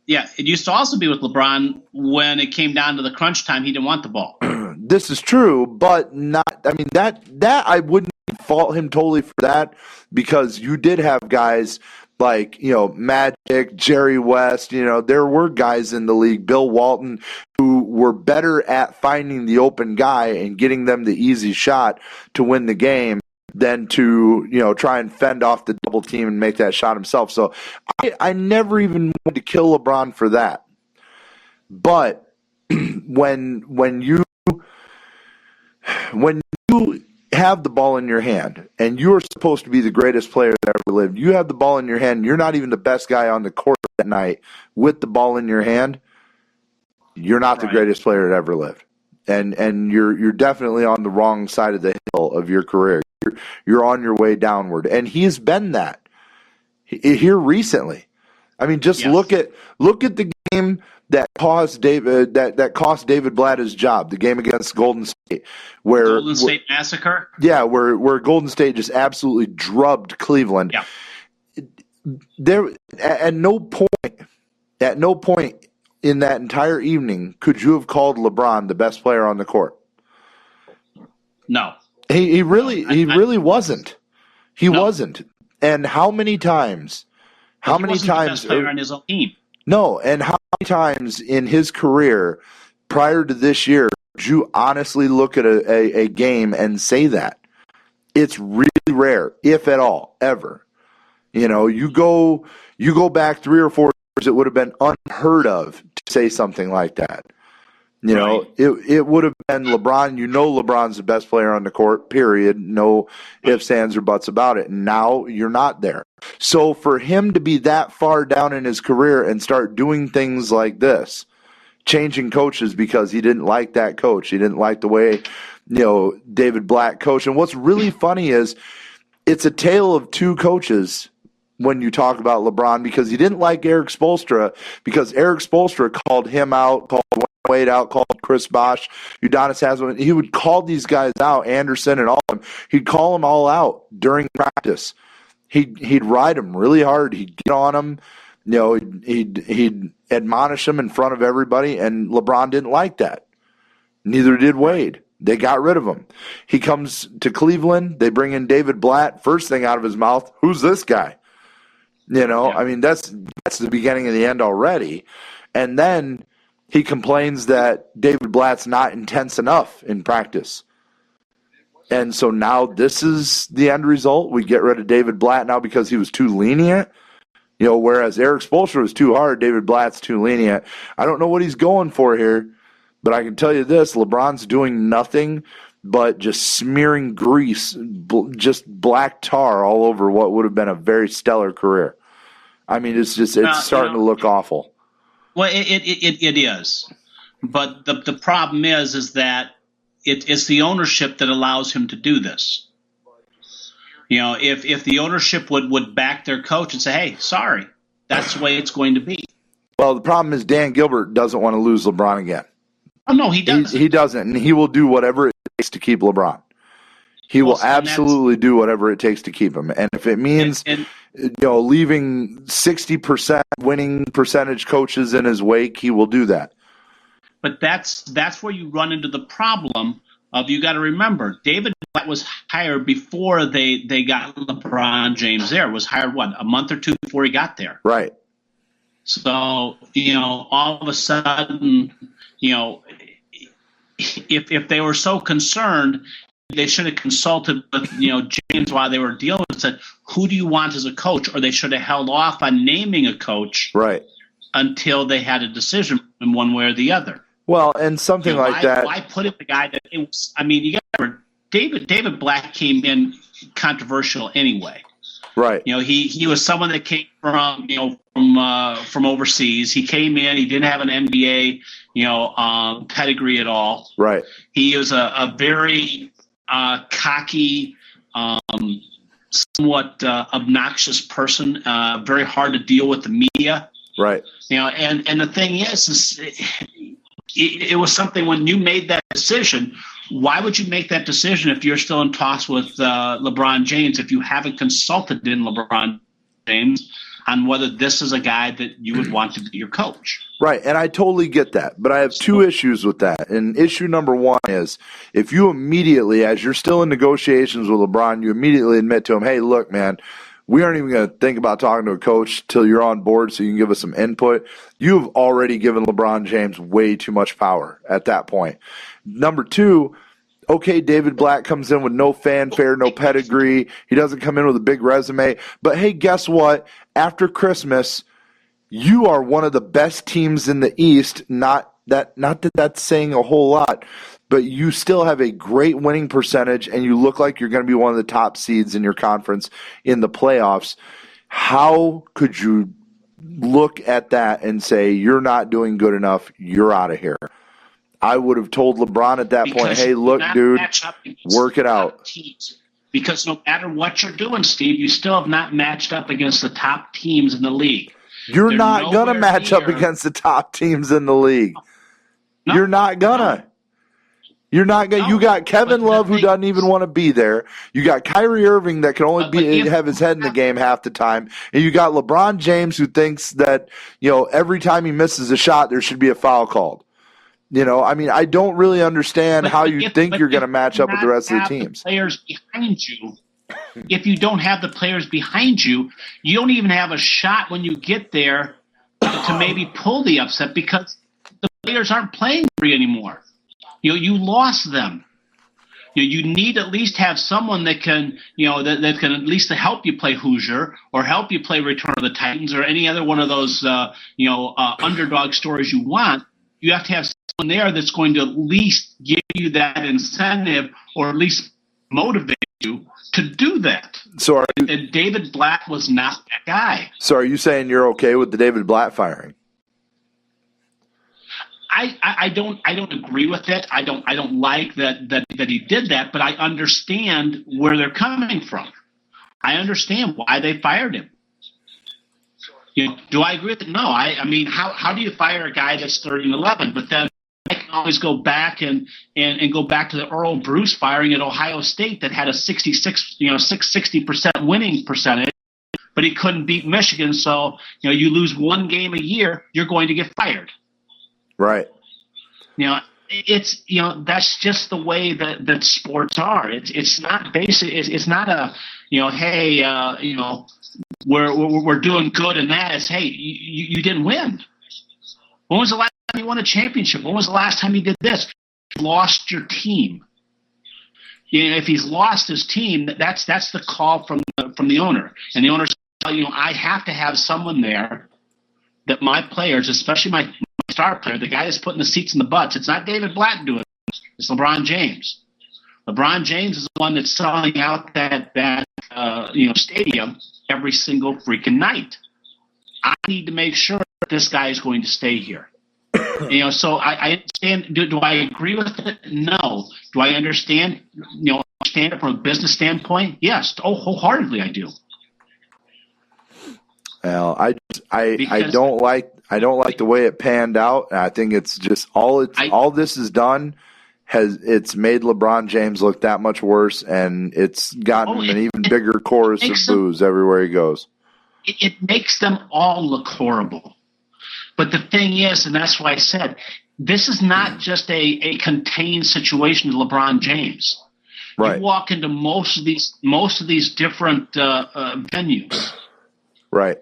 F: It used to also be with LeBron when it came down to the crunch time, he didn't want the ball.
E: This is true, but not. I mean, that I wouldn't fault him totally for that, because you did have guys like, you know, Magic, Jerry West. You know, there were guys in the league, Bill Walton, who were better at finding the open guy and getting them the easy shot to win the game than to, you know, try and fend off the double team and make that shot himself. So I never even wanted to kill LeBron for that. But when you have the ball in your hand and you're supposed to be the greatest player that ever lived, you have the ball in your hand, you're not even the best guy on the court that night with the ball in your hand, you're not the greatest player that ever lived. And you're definitely on the wrong side of the hill of your career. You're on your way downward. And he's been that here recently. I mean, just look at the game that cost David Blatt his job, the game against Golden State, where
F: Golden State Massacre.
E: Yeah, where Golden State just absolutely drubbed Cleveland.
F: Yeah.
E: There at no point in that entire evening could you have called LeBron the best player on the court.
F: No.
E: He really wasn't. He wasn't. And how many times
F: The best player on his own team.
E: No, and how many times in his career prior to this year did you honestly look at a game and say that? It's really rare, if at all, ever. You know, you go back 3 or 4 years, it would have been unheard of to say something like that. You know, it would have been LeBron. You know, LeBron's the best player on the court, period. No ifs, ands, or buts about it. Now you're not there. So for him to be that far down in his career and start doing things like this, changing coaches because he didn't like that coach, he didn't like the way, you know, David Blatt coached. And what's really funny is it's a tale of two coaches when you talk about LeBron, because he didn't like Eric Spoelstra, because Eric Spoelstra called him out, called Wade out, called Chris Bosh, Udonis Haslem. He would call these guys out, Anderson and all of them. He'd call them all out during practice. He'd ride them really hard. He'd get on them. You know, he'd admonish them in front of everybody, and LeBron didn't like that. Neither did Wade. They got rid of him. He comes to Cleveland. They bring in David Blatt. First thing out of his mouth, who's this guy? You know, I mean, that's the beginning of the end already. And then he complains that David Blatt's not intense enough in practice. And so now this is the end result. We get rid of David Blatt now because he was too lenient. Whereas Eric Spoelstra was too hard, David Blatt's too lenient. I don't know what he's going for here, but I can tell you this: LeBron's doing nothing but just smearing grease, just black tar all over what would have been a very stellar career. I mean, it's starting to look awful.
F: Well, it is, but the problem is that it's the ownership that allows him to do this. If the ownership would back their coach and say, hey, sorry, that's the way it's going to be.
E: Well, the problem is Dan Gilbert doesn't want to lose LeBron again.
F: Oh, no, he doesn't.
E: He doesn't, and he will do whatever it takes to keep LeBron. He will absolutely do whatever it takes to keep him. And if it means leaving 60% winning percentage coaches in his wake, he will do that.
F: But that's where you run into the problem of, you got to remember, David Blatt was hired before they got LeBron James there. Was hired, a month or two before he got there.
E: Right.
F: So, all of a sudden, if they were so concerned, they should have consulted with, James while they were dealing with it, said, who do you want as a coach? Or they should have held off on naming a coach until they had a decision in one way or the other.
E: Well, and something like that.
F: Why put in the guy that it was? I mean, you got to remember, David Blatt came in controversial anyway.
E: Right.
F: He was someone that came from from overseas. He came in. He didn't have an NBA pedigree at all.
E: Right.
F: He was a very cocky, somewhat obnoxious person. Very hard to deal with the media.
E: Right.
F: And the thing is it was something when you made that decision. Why would you make that decision if you're still in talks with LeBron James, if you haven't consulted in LeBron James on whether this is a guy that you would want to be your coach?
E: Right, and I totally get that, but I have two issues with that. And issue number one is, if you immediately, as you're still in negotiations with LeBron, you immediately admit to him, hey, look, man, we aren't even going to think about talking to a coach till you're on board so you can give us some input. You've already given LeBron James way too much power at that point. Number two, okay, David Blatt comes in with no fanfare, no pedigree. He doesn't come in with a big resume. But, hey, guess what? After Christmas, you are one of the best teams in the East. Not that that's saying a whole lot, but you still have a great winning percentage, and you look like you're going to be one of the top seeds in your conference in the playoffs. How could you look at that and say, you're not doing good enough, you're out of here? I would have told LeBron at that point, hey, look, dude, work it out.
F: Because no matter what you're doing, Steve, you still have not matched up against the top teams in the league.
E: You're not going to match up against the top teams in the league. No, you're not going to. You're not going. You got Kevin Love, who doesn't even want to be there. You got Kyrie Irving that can only have his head in the game half the time, and you got LeBron James, who thinks that every time he misses a shot, there should be a foul called. I mean, I don't really understand how you think you're going to match up with the rest of the teams.
F: Players behind you. If you don't have the players behind you, you don't even have a shot when you get there to maybe pull the upset because the players aren't playing for you anymore. You lost them. You need at least have someone that can, that can at least help you play Hoosier or help you play Return of the Titans or any other one of those, underdog stories you want. You have to have someone there that's going to at least give you that incentive or at least motivate you to do that.
E: So
F: and David Blatt was not that guy.
E: So are you saying you're okay with the David Blatt firing?
F: I don't agree with it. I don't like that he did that, but I understand where they're coming from. I understand why they fired him. Do I agree with it? No. I mean, how do you fire a guy that's 30-11? But then I can always go back and go back to the Earl Bruce firing at Ohio State that had a 60% winning percentage, but he couldn't beat Michigan. So you lose one game a year, you're going to get fired.
E: Right.
F: It's that's just the way that sports are. It's not basic. It's not a hey we're doing good and that is hey you didn't win. When was the last time you won a championship? When was the last time you did this? You lost your team. if he's lost his team, that's the call from the owner, and the owner's I have to have someone there that my players, especially my star player, the guy that's putting the seats in the butts. It's not David Blatt doing it. It's LeBron James. LeBron James is the one that's selling out that stadium every single freaking night. I need to make sure that this guy is going to stay here. So I understand. Do I agree with it? No. Do I understand? Understand it from a business standpoint? Yes. Wholeheartedly, I do.
E: Well, I don't like the way it panned out. And I think it's just all this has done it's made LeBron James look that much worse, and it's gotten an even bigger chorus of boos everywhere he goes.
F: It makes them all look horrible. But the thing is, and that's why I said, this is not just a contained situation to LeBron James. Right. You walk into most of these different venues.
E: Right.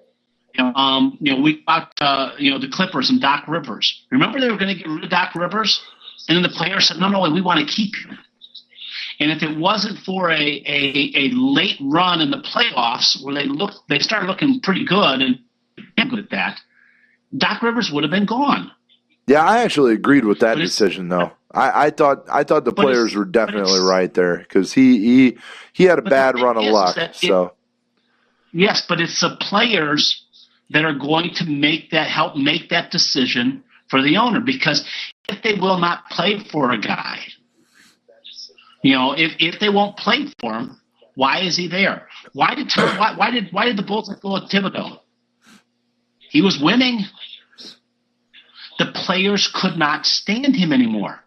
F: We got the Clippers and Doc Rivers. Remember they were going to get rid of Doc Rivers, and then the players said, "No, we want to keep you." And if it wasn't for a late run in the playoffs where they started looking pretty good and good at that, Doc Rivers would have been gone.
E: Yeah, I actually agreed with that decision, though. I thought the players were definitely right there because he had a bad run of luck.
F: Yes, but it's the players that are going to help make that decision for the owner, because if they will not play for a guy, if they won't play for him, why is he there? Why did the Bulls let go of Thibodeau? He was winning. The players could not stand him anymore.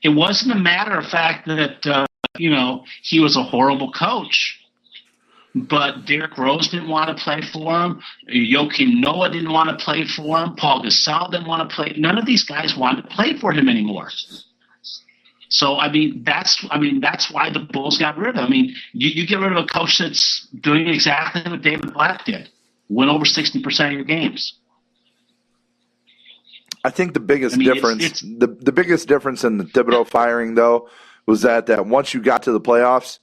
F: It wasn't a matter of fact that he was a horrible coach. But Derrick Rose didn't want to play for him. Joakim Noah didn't want to play for him. Paul Gasol didn't want to play. None of these guys wanted to play for him anymore. So that's why the Bulls got rid of him. You get rid of a coach that's doing exactly what David Blatt did, win over 60% of your games.
E: I think the biggest difference, the biggest difference in the Thibodeau firing though, was that once you got to the playoffs,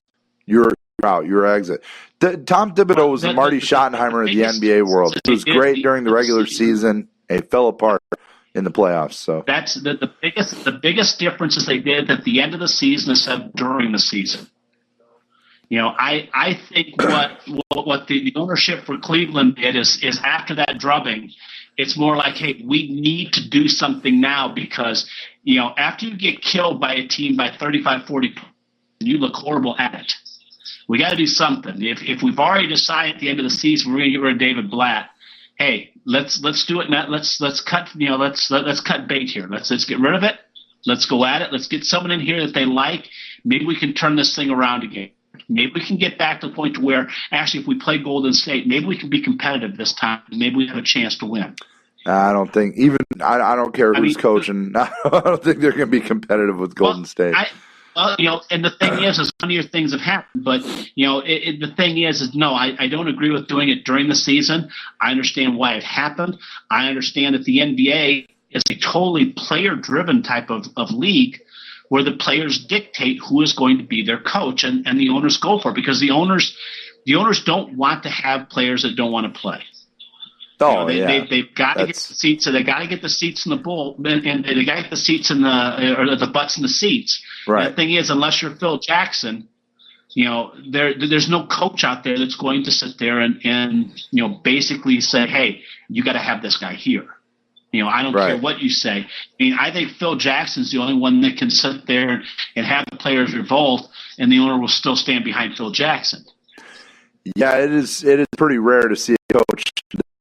E: you're out, your exit. Tom Thibodeau was the Marty Schottenheimer of the NBA world. He was great during the regular season. It fell apart in the playoffs. So
F: that's the biggest difference is they did at the end of the season instead of during the season. I think what the ownership for Cleveland did is after that drubbing, it's more like, hey, we need to do something now because after you get killed by a team by 35, 40, you look horrible at it. We got to do something. If we've already decided at the end of the season we're going to get rid of David Blatt, hey, let's do it now. Let's cut let's cut bait here. Let's get rid of it. Let's go at it. Let's get someone in here that they like. Maybe we can turn this thing around again. Maybe we can get back to the point to where actually if we play Golden State, maybe we can be competitive this time. Maybe we have a chance to win.
E: I don't think I don't care who's coaching. I don't think they're going to be competitive with Golden State.
F: And the thing is none of your things have happened. But, the thing is no, I don't agree with doing it during the season. I understand why it happened. I understand that the NBA is a totally player-driven type of league where the players dictate who is going to be their coach and the owners go for it because the owners don't want to have players that don't want to play. They've got to get the seats. So they got to get the seats in the bowl, and they got to get the seats in the butts in the seats. Right. And the thing is, unless you're Phil Jackson, there's no coach out there that's going to sit there and basically say, hey, you got to have this guy here. I don't care what you say. I think Phil Jackson's the only one that can sit there and have the players revolt, and the owner will still stand behind Phil Jackson.
E: Yeah, it is pretty rare to see a coach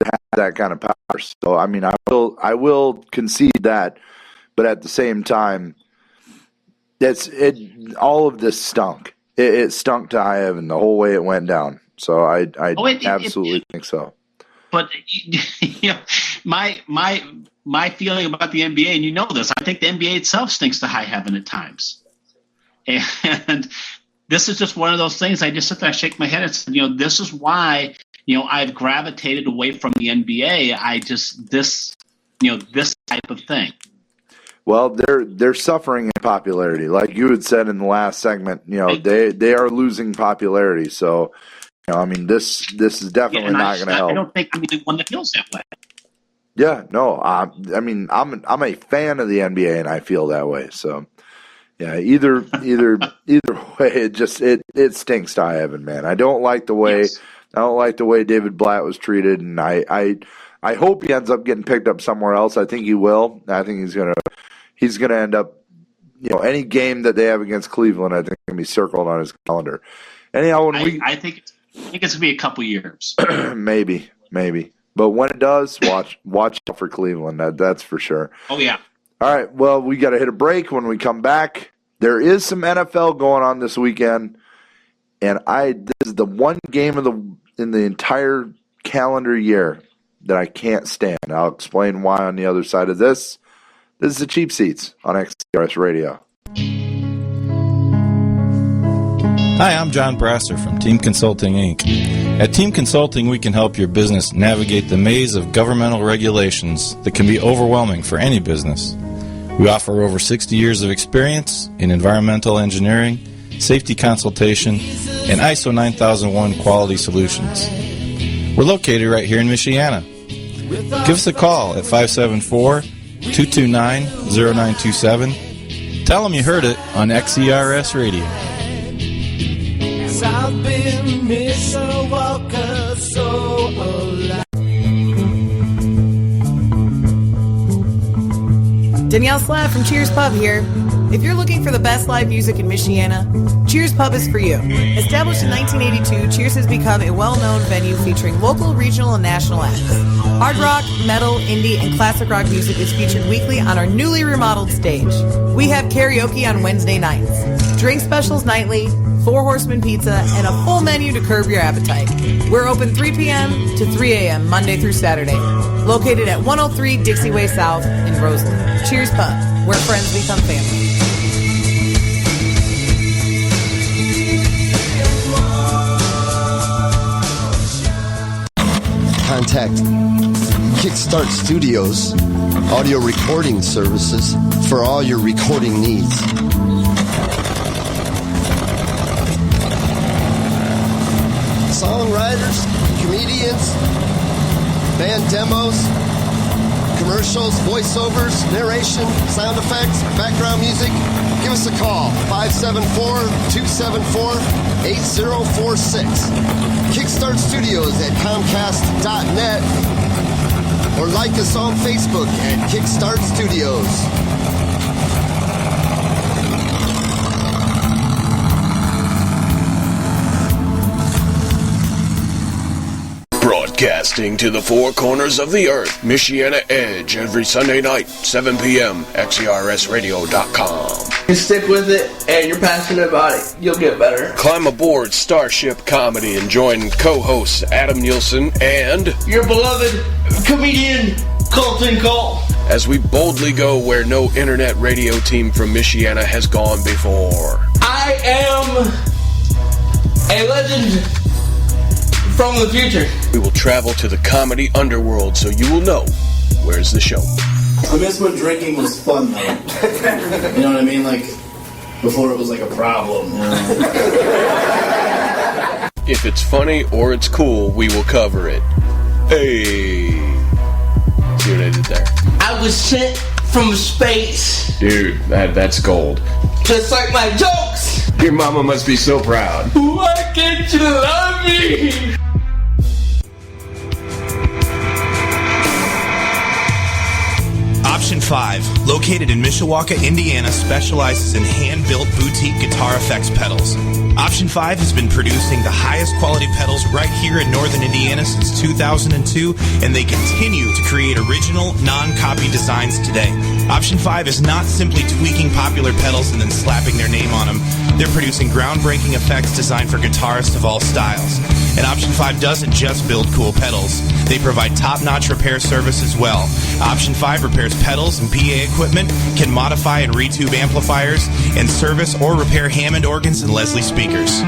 E: have that kind of power. So I will concede that, but at the same time, all of this stunk. It stunk to high heaven the whole way it went down. So I absolutely think so.
F: But my feeling about the NBA, and you know this, I think the NBA itself stinks to high heaven at times. And this is just one of those things. I just sit there and shake my head and say, this is why I've gravitated away from the NBA. This type of thing.
E: Well, they're suffering in popularity, like you had said in the last segment. They are losing popularity. So, I mean, this is definitely not going to help.
F: I don't think I'm the one that feels that way.
E: Yeah, no. I mean, I'm a fan of the NBA, and I feel that way. So, yeah, either way, it stinks to high heaven, man. I don't like the way David Blatt was treated, and I hope he ends up getting picked up somewhere else. I think he will. I think he's gonna end up, any game that they have against Cleveland, I think can be circled on his calendar. Anyhow,
F: I think it's gonna be a couple years.
E: maybe. But when it does, watch out for Cleveland. That's for sure.
F: Oh yeah.
E: All right. Well, we got to hit a break. When we come back, there is some NFL going on this weekend, and this is the one game in the entire calendar year that I can't stand. I'll explain why on the other side of this. This is the Cheap Seats on XCRS Radio.
K: Hi, I'm John Brasser from Team Consulting, Inc. At Team Consulting, we can help your business navigate the maze of governmental regulations that can be overwhelming for any business. We offer over 60 years of experience in environmental engineering, safety consultation, and ISO 9001 quality solutions. We're located right here in Michiana. Give us a call at 574-229-0927. Tell them you heard it on XCRS Radio.
L: I've been Mishawaka so alive.
M: Danielle Slav from Cheers Pub here. If you're looking for the best live music in Michiana, Cheers Pub is for you. Established in 1982, Cheers has become a well-known venue featuring local, regional, and national acts. Hard rock, metal, indie, and classic rock music is featured weekly on our newly remodeled stage. We have karaoke on Wednesday nights, drink specials nightly, 4 Horsemen Pizza, and a full menu to curb your appetite. We're open 3 p.m. to 3 a.m. Monday through Saturday. Located at 103 Dixie Way South in Roseland. Cheers Pub, where friends become family.
N: Contact Kickstart Studios, audio recording services for all your recording needs. Songwriters, comedians, band demos, commercials, voiceovers, narration, sound effects, background music. Give us a call, 574-274-8046. Kickstart Studios at Comcast.net or like us on Facebook at Kickstart Studios.
O: Broadcasting to the four corners of the earth, Michiana Edge, every Sunday night, 7 p.m., XCRSradio.com.
P: You stick with it, and you're passionate about it, you'll get better.
O: Climb aboard Starship Comedy and join co-hosts Adam Nielsen and
P: your beloved comedian, Colton Cole,
O: as we boldly go where no internet radio team from Michiana has gone before.
P: I am a legend from the future.
O: We will travel to the comedy underworld so you will know where's the show.
Q: I miss when drinking was fun, though. You know what I mean? Like, before it was like a problem.
O: If it's funny or it's cool, we will cover it. Hey. See what I did there?
P: I was sent from space.
R: Dude, that's gold.
P: Just like my jokes.
R: Your mama must be so proud.
P: Why can't you love me?
J: Option 5, located in Mishawaka, Indiana, specializes in hand-built boutique guitar effects pedals. Option 5 has been producing the highest quality pedals right here in northern Indiana since 2002, and they continue to create original, non-copy designs today. Option 5 is not simply tweaking popular pedals and then slapping their name on them. They're producing groundbreaking effects designed for guitarists of all styles. And Option 5 doesn't just build cool pedals. They provide top-notch repair service as well. Option 5 repairs pedals and PA equipment, can modify and retube amplifiers, and service or repair Hammond organs and Leslie speakers.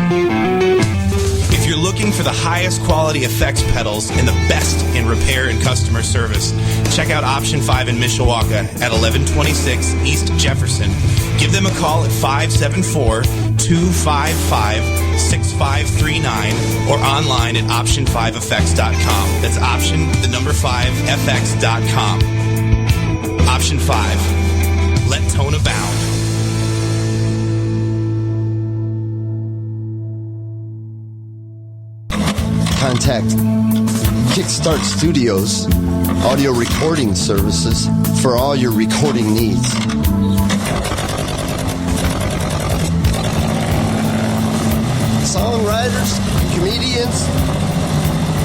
J: If you're looking for the highest quality effects pedals and the best in repair and customer service, check out Option 5 in Mishawaka at 1126 East Jefferson. Give them a call at 574-255-6539 or online at option5effects.com. That's option5effects.com. Option 5. Let tone abound.
N: Contact Kickstart Studios, audio recording services for all your recording needs. Songwriters, comedians,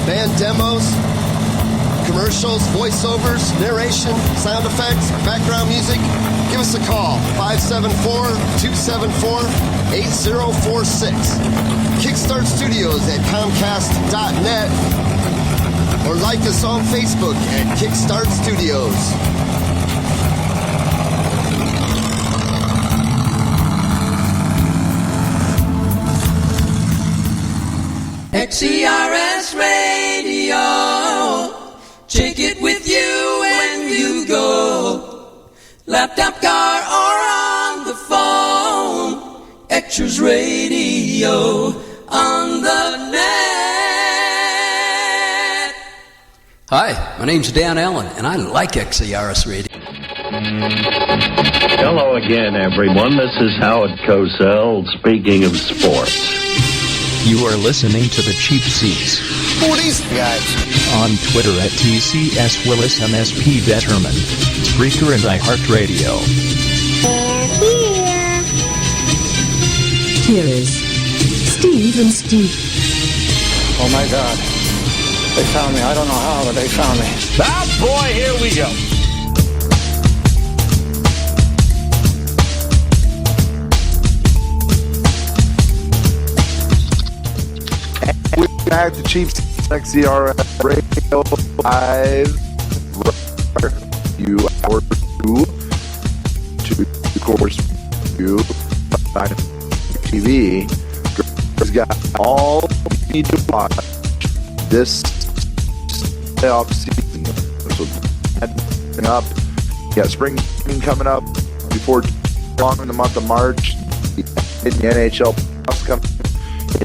N: band demos, commercials, voiceovers, narration, sound effects, background music. Give us a call, 574-274-8046. Kickstart Studios at Comcast.net or like us on Facebook at Kickstart Studios.
L: XERS Radio. Take it with you when you go. Laptop, car, or on the phone. Extras Radio on the net.
S: Hi, my name's Dan Allen, and I like XERS Radio.
A: Hello again, everyone. This is Howard Cosell, speaking of sports.
B: You are listening to the Cheap Seats.
N: Who are these guys?
B: On Twitter at TCSWillisMSP Betterman, Spreaker and iHeartRadio.
D: Here is Steve and Steve.
C: Oh my God. They found me. I don't know how, but they found me.
A: Ah, boy, here we go.
E: We're back to Chiefs XCRS Radio Live. You hour two to of course you TV has got all you need to watch this playoff season. So heading up, you got spring coming up before long in the month of March. The NHL playoffs coming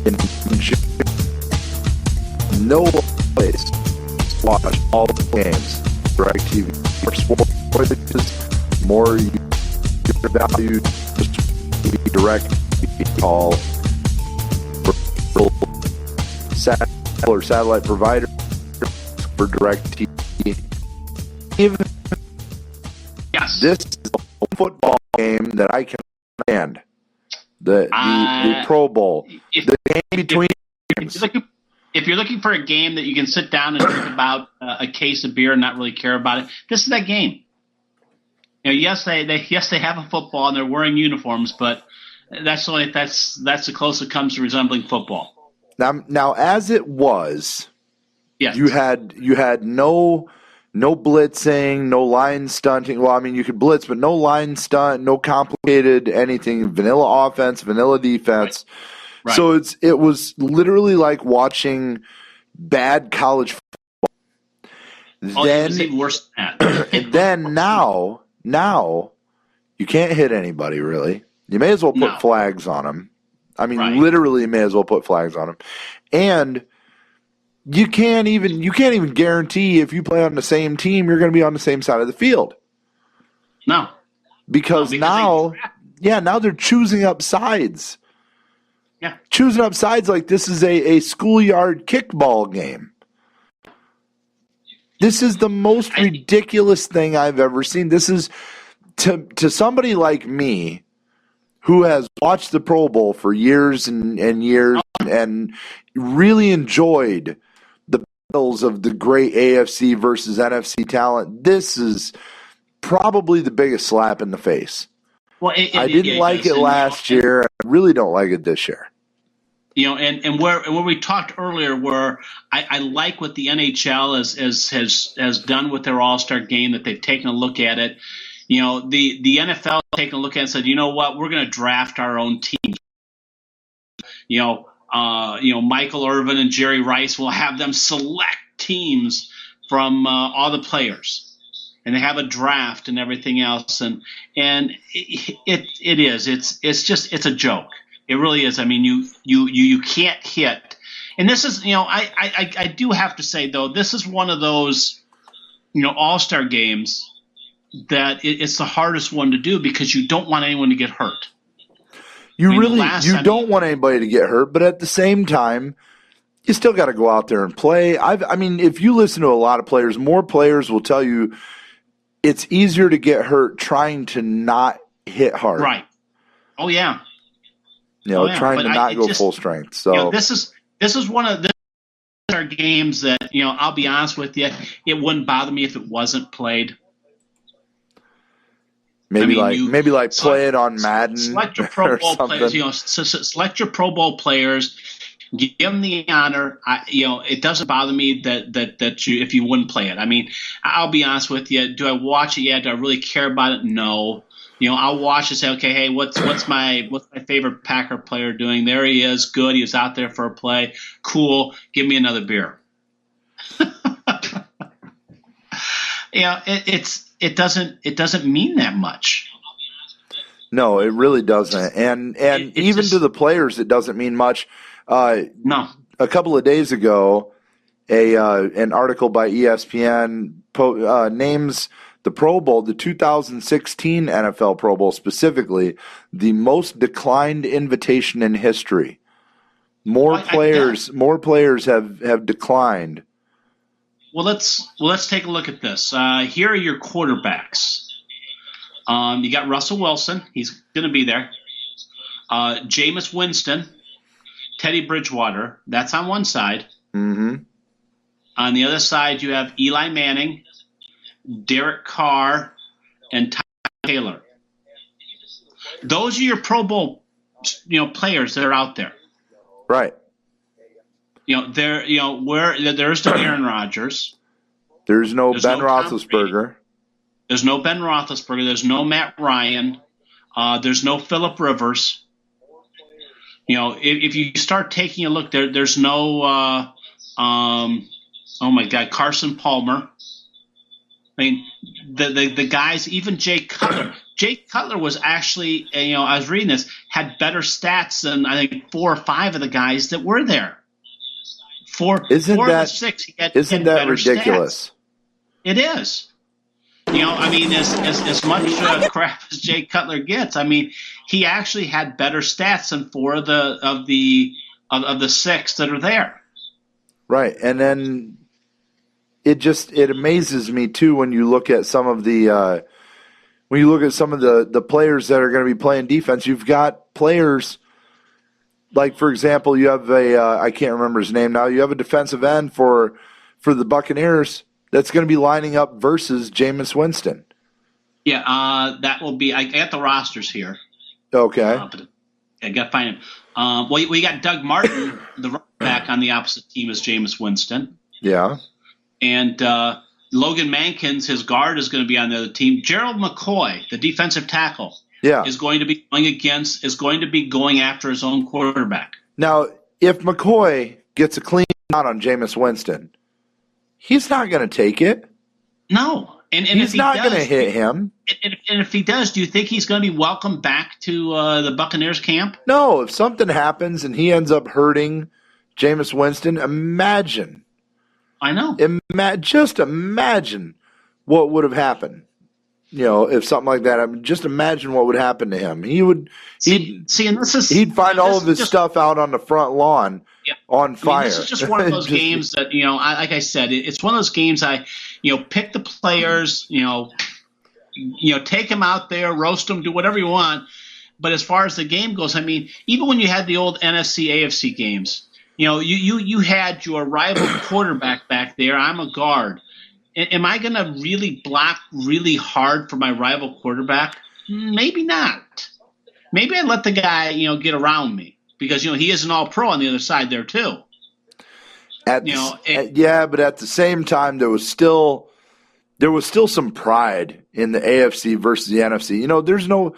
E: in June. No place to watch all the games. Direct TV, more sports, more your value, just direct call satellite provider for direct TV. Even this is a football game that I can understand. The Pro Bowl, the game between teams.
F: If you're looking for a game that you can sit down and drink about a case of beer and not really care about it, this is that game. You know, yes, they have a football and they're wearing uniforms, but that's the closest it comes to resembling football.
E: Now, as it was,
F: yes.
E: you had no blitzing, no line stunting. Well, I mean, you could blitz, but no line stunt, no complicated anything. Vanilla offense, vanilla defense. Right. So it was literally like watching bad college football.
F: Then, it was even worse than that.
E: And then now you can't hit anybody really. You may as well put flags on them. I mean, literally, may as well put flags on them. And you can't even guarantee if you play on the same team, you're going to be on the same side of the field.
F: No,
E: because now they're choosing up sides.
F: Yeah,
E: choosing up sides like this is a schoolyard kickball game. This is the most ridiculous thing I've ever seen. This is to somebody like me who has watched the Pro Bowl for years and years and really enjoyed the battles of the great AFC versus NFC talent. This is probably the biggest slap in the face.
F: Well,
E: I didn't like it last year. I really don't like it this year.
F: You know, and where we talked earlier, where I like what the NHL has done with their All-Star game, that they've taken a look at it. You know, the NFL taken a look at it and said, you know what, we're going to draft our own team. You know, Michael Irvin and Jerry Rice will have them select teams from all the players. And they have a draft and everything else, and it's a joke. It really is. I mean, you can't hit. And this is, I do have to say though, this is one of those, all-star games that it's the hardest one to do because you don't want anyone to get hurt.
E: You don't want anybody to get hurt, but at the same time, you still got to go out there and play. If you listen to a lot of players, more players will tell you it's easier to get hurt trying to not hit hard.
F: Right. Oh yeah.
E: Trying to not go full strength. So
F: this is one of our games that I'll be honest with you, it wouldn't bother me if it wasn't played.
E: Maybe play it on Madden.
F: Select your Pro Bowl players. Select your Pro Bowl players. Give them the honor. It doesn't bother me that if you wouldn't play it. I mean, I'll be honest with you. Do I watch it? Yeah. Do I really care about it? No. I'll watch and say, okay, hey, what's my favorite Packer player doing? There he is. Good. He was out there for a play. Cool. Give me another beer. It doesn't mean that much.
E: No, it really doesn't. And even to the players, it doesn't mean much.
F: No.
E: A couple of days ago, an article by ESPN names the Pro Bowl, the 2016 NFL Pro Bowl specifically, the most declined invitation in history. More players have declined.
F: Well, let's take a look at this. Here are your quarterbacks. You got Russell Wilson. He's going to be there. Jameis Winston. Teddy Bridgewater. That's on one side.
E: Mm-hmm.
F: On the other side, you have Eli Manning, Derek Carr, and Ty Taylor. Those are your Pro Bowl, players that are out there.
E: Right.
F: There's no Aaron Rodgers.
E: There's no Ben Roethlisberger.
F: There's no Ben Roethlisberger. There's no Matt Ryan. There's no Phillip Rivers. If you start taking a look, there's no, oh my God, Carson Palmer. I mean, the guys, even Jay Cutler. Jay Cutler was actually, I was reading this, had better stats than I think 4 or 5 of the guys that were there. Four of the 6, he had better
E: ridiculous?
F: Stats. It is. As much crap as Jay Cutler gets, he actually had better stats than 4 of the 6 that are there.
E: Right, and then it amazes me too when you look at some of the the players that are going to be playing defense. You've got players like, for example, you have I can't remember his name now. You have a defensive end for the Buccaneers that's going to be lining up versus Jameis Winston.
F: Yeah, that will be. I got the rosters here.
E: Okay.
F: I got to find him. We got Doug Martin, the running back, on the opposite team as Jameis Winston.
E: Yeah.
F: And Logan Mankins, his guard, is going to be on the other team. Gerald McCoy, the defensive tackle, is going to be going after his own quarterback.
E: Now, if McCoy gets a clean out on Jameis Winston, he's not going to take it.
F: No. And
E: he's not going to hit him.
F: And if he does, do you think he's going to be welcomed back to the Buccaneers camp?
E: No. If something happens and he ends up hurting Jameis Winston, imagine.
F: I know.
E: Just imagine what would have happened. If something like that, just imagine what would happen to him. He'd find all of his stuff out on the front lawn on fire.
F: This is just one of those games that, like I said, it's one of those games pick the players, take them out there, roast them, do whatever you want. But as far as the game goes, even when you had the old NFC, AFC games, you had your rival quarterback back there. I'm a guard. Am I going to really block really hard for my rival quarterback? Maybe not. Maybe I let the guy, get around me because, he is an all-pro on the other side there too.
E: But at the same time, there was still there was still some pride in the AFC versus the NFC. You know, there's no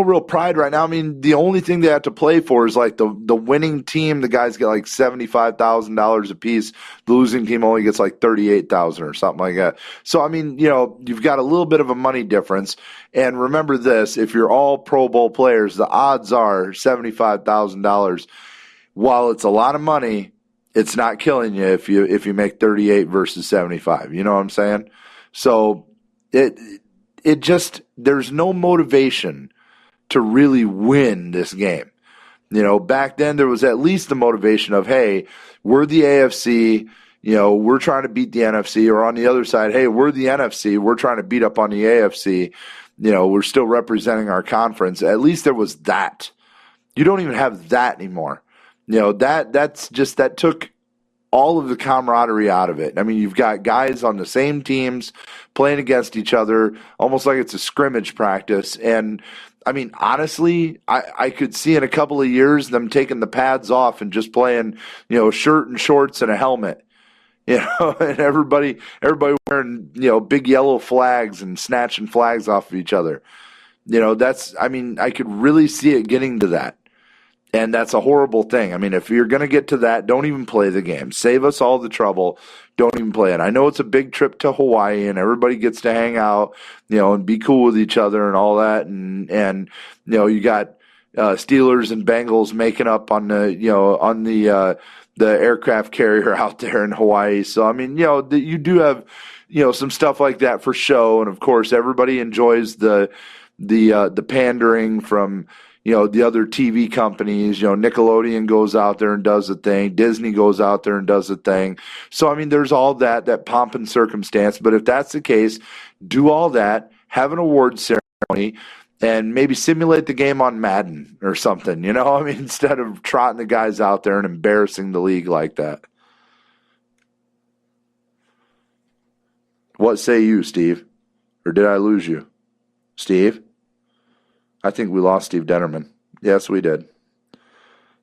E: real pride right now. I mean, the only thing they have to play for is like the winning team. The guys get like $75,000 a piece. The losing team only gets like $38,000 or something like that. So I mean, you know, you've got a little bit of a money difference. And remember this: if you're all Pro Bowl players, the odds are $75,000. While it's a lot of money, it's not killing you if you make 38 versus 75. You know what I'm saying? So it just, there's no motivation to really win this game. You know, back then there was at least the motivation of, hey, we're the AFC, you know, we're trying to beat the NFC, or on the other side, hey, we're the NFC, we're trying to beat up on the AFC. You know, we're still representing our conference. At least there was that. You don't even have that anymore. You know, that took all of the camaraderie out of it. I mean, you've got guys on the same teams playing against each other, almost like it's a scrimmage practice. And I mean, honestly, I could see in a couple of years them taking the pads off and just playing, you know, shirt and shorts and a helmet, you know, and everybody wearing, you know, big yellow flags and snatching flags off of each other. You know, I could really see it getting to that. And that's a horrible thing. I mean, if you're going to get to that, don't even play the game. Save us all the trouble. Don't even play it. I know it's a big trip to Hawaii and everybody gets to hang out, you know, and be cool with each other and all that. And you know, you got Steelers and Bengals making up on the aircraft carrier out there in Hawaii. So, I mean, you know, you do have, you know, some stuff like that for show. And of course, everybody enjoys the pandering from, you know, the other TV companies. You know, Nickelodeon goes out there and does the thing. Disney goes out there and does the thing. So, I mean, there's all that pomp and circumstance. But if that's the case, do all that, have an award ceremony, and maybe simulate the game on Madden or something, you know? I mean, instead of trotting the guys out there and embarrassing the league like that. What say you, Steve? Or did I lose you? Steve? I think we lost Steve Detterman. Yes, we did.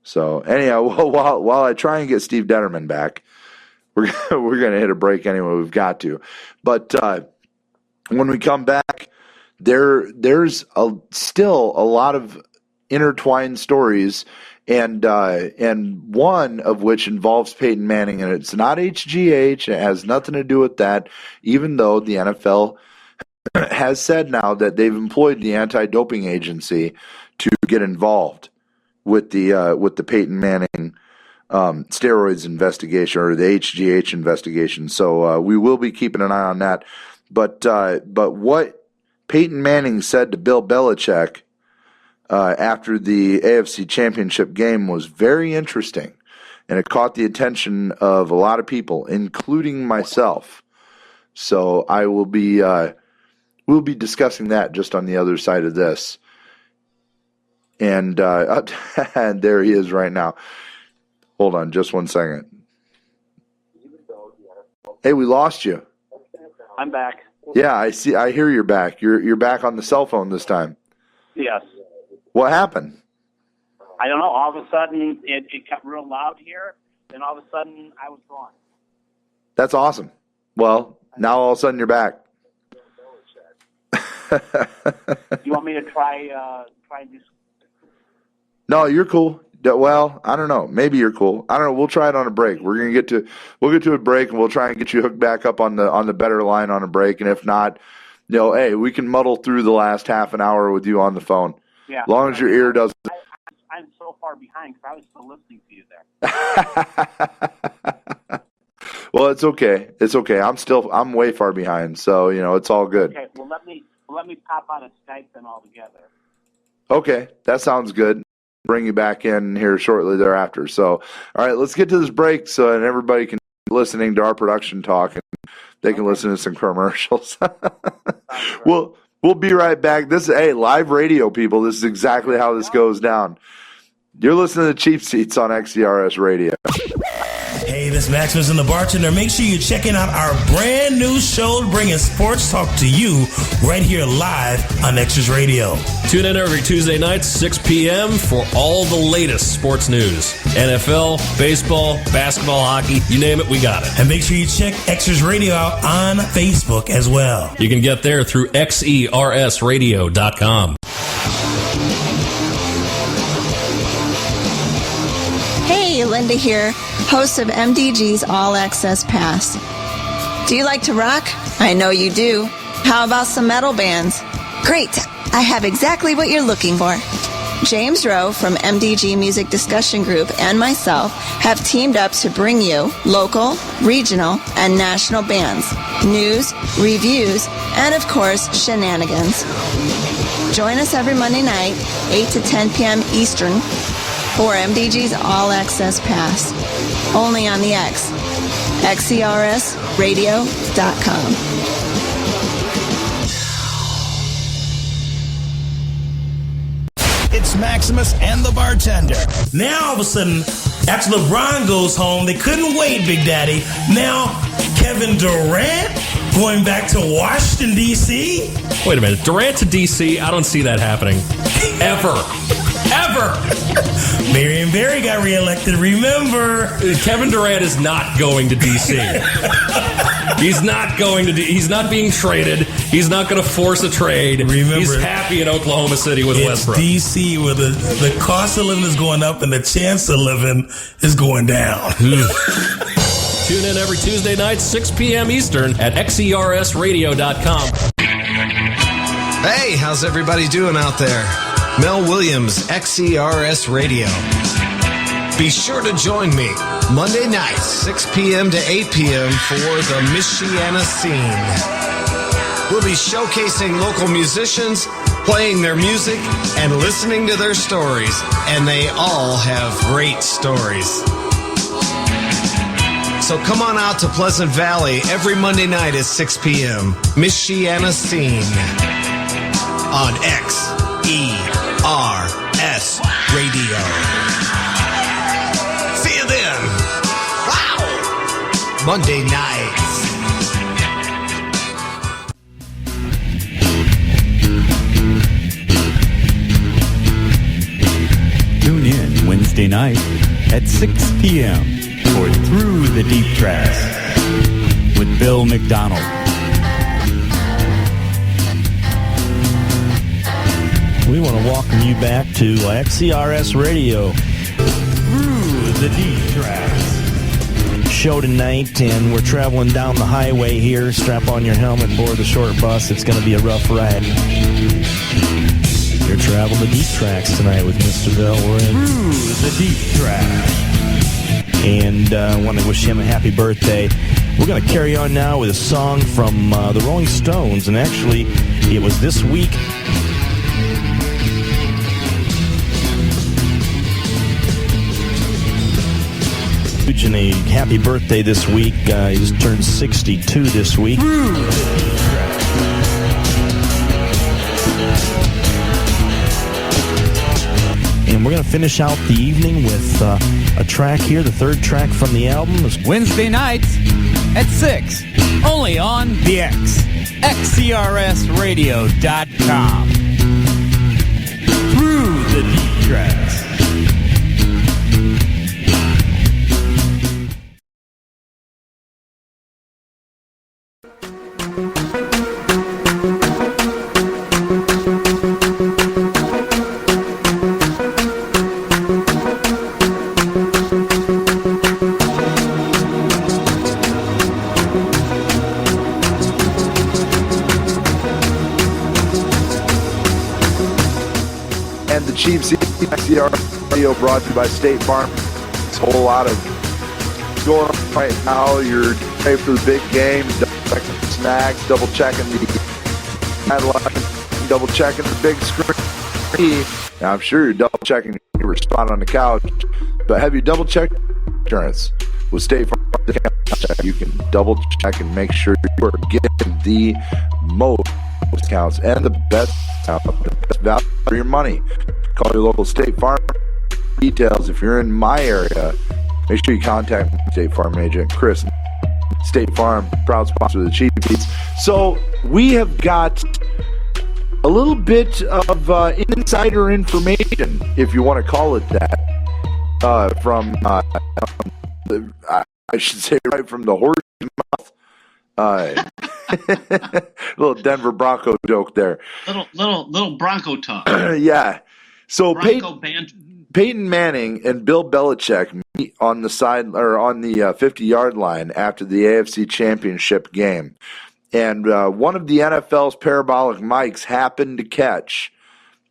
E: So anyhow, while I try and get Steve Detterman back, we're going to hit a break anyway. We've got to. But when we come back, there's still a lot of intertwined stories, and one of which involves Peyton Manning, and it's not HGH. It has nothing to do with that, even though the NFL has said now that they've employed the anti-doping agency to get involved with the Peyton Manning steroids investigation, or the HGH investigation. So we will be keeping an eye on that. But what Peyton Manning said to Bill Belichick after the AFC Championship game was very interesting, and it caught the attention of a lot of people, including myself. So I will be we'll be discussing that just on the other side of this. And and there he is right now. Hold on just one second. Hey, we lost you.
T: I'm back.
E: Yeah, I see. I hear you're back. You're back on the cell phone this time.
T: Yes.
E: What happened?
T: I don't know. All of a sudden, it got real loud here. Then all of a sudden, I was gone.
E: That's awesome. Well, now all of a sudden you're back.
T: You want me to try and do?
E: No, you're cool. Well, I don't know. Maybe you're cool. I don't know. We'll try it on a break. We'll get to a break, and we'll try and get you hooked back up on the better line on a break. And if not, you know, hey, we can muddle through the last half an hour with you on the phone.
T: Yeah.
E: As long as your ear doesn't.
T: I'm so far behind because I was still listening to you there.
E: Well, it's okay. It's okay. I'm way far behind, so you know it's all good.
T: Okay. Well, let me pop out of Skype then altogether.
E: Okay, that sounds good. Bring you back in here shortly thereafter. So, all right, let's get to this break so that everybody can be listening to our production talk and they can listen to some commercials. We'll be right back. This is live radio, people. This is exactly how this goes down. You're listening to Cheap Seats on XCRS Radio.
I: Hey, this is Maximus and the Bartender. Make sure you're checking out our brand new show bringing sports talk to you right here live on Extras Radio.
U: Tune in every Tuesday night, 6 p.m. for all the latest sports news. NFL, baseball, basketball, hockey, you name it, we got it.
I: And make sure you check Extras Radio out on Facebook as well.
U: You can get there through xersradio.com.
G: Hey, Linda here, host of MDG's All Access Pass. Do you like to rock? I know you do. How about some metal bands? Great, I have exactly what you're looking for. James Rowe from MDG Music Discussion Group and myself have teamed up to bring you local, regional, and national bands, news, reviews, and of course, shenanigans. Join us every Monday night, 8 to 10 p.m. Eastern, for MDG's All Access Pass, only on the X, xersradio.com.
I: It's Maximus and the Bartender. Now, all of a sudden, after LeBron goes home, they couldn't wait, Big Daddy. Now, Kevin Durant going back to Washington, D.C.?
U: Wait a minute. Durant to D.C.? I don't see that happening. Ever.
I: Marion Barry got reelected, remember?
U: Kevin Durant is not going to D.C. He's not going to. He's not being traded. He's not going to force a trade.
I: Remember,
U: he's happy in Oklahoma City with Westbrook.
I: D.C. where the cost of living is going up and the chance of living is going down.
U: Tune in every Tuesday night, 6 p.m. Eastern at xersradio.com.
V: Hey, how's everybody doing out there? Mel Williams, XERS Radio. Be sure to join me Monday nights, 6 p.m. to 8 p.m. for the Michiana Scene. We'll be showcasing local musicians, playing their music, and listening to their stories. And they all have great stories. So come on out to Pleasant Valley every Monday night at 6 p.m. Michiana Scene on XERS Radio. See you then. Wow! Monday nights.
W: Tune in Wednesday night at 6 p.m. for Through the Deep Tracks with Bill McDonald.
X: We want to welcome you back to XERS Radio Through the Deep Tracks show tonight, and we're traveling down the highway here. Strap on your helmet, board the short bus. It's going to be a rough ride. You're traveling the deep tracks tonight with Mr. Bell. We're in
W: Through the Deep Tracks.
X: And I want to wish him a happy birthday. We're going to carry on now with a song from the Rolling Stones, and actually it was this week. And a happy birthday this week. He just turned 62 this week. And we're going to finish out the evening with a track here, the third track from the album.
W: Wednesday nights at 6, only on the X, xersradio.com. Through the Deep Tracks.
E: Cheap XER Radio brought to you by State Farm. There's a whole lot of going on right now. You're ready for the big game, double checking the snacks, double checking the headline, double checking the big screen. Now, I'm sure you're double checking your spot on the couch, but have you double checked insurance with State Farm? You can double check and make sure you are getting the most discounts and the best value for your money. Call your local State Farm details. If you're in my area, make sure you contact State Farm agent Chris. State Farm, proud sponsor of the Cheap Beats. So we have got a little bit of insider information, if you want to call it that, from I should say right from the horse's mouth. Little Denver Bronco joke there.
F: Little Bronco talk.
E: Yeah. So
F: Bronco banter.
E: Peyton Manning and Bill Belichick meet on the side or on the 50-yard line after the AFC Championship game. And one of the NFL's parabolic mics happened to catch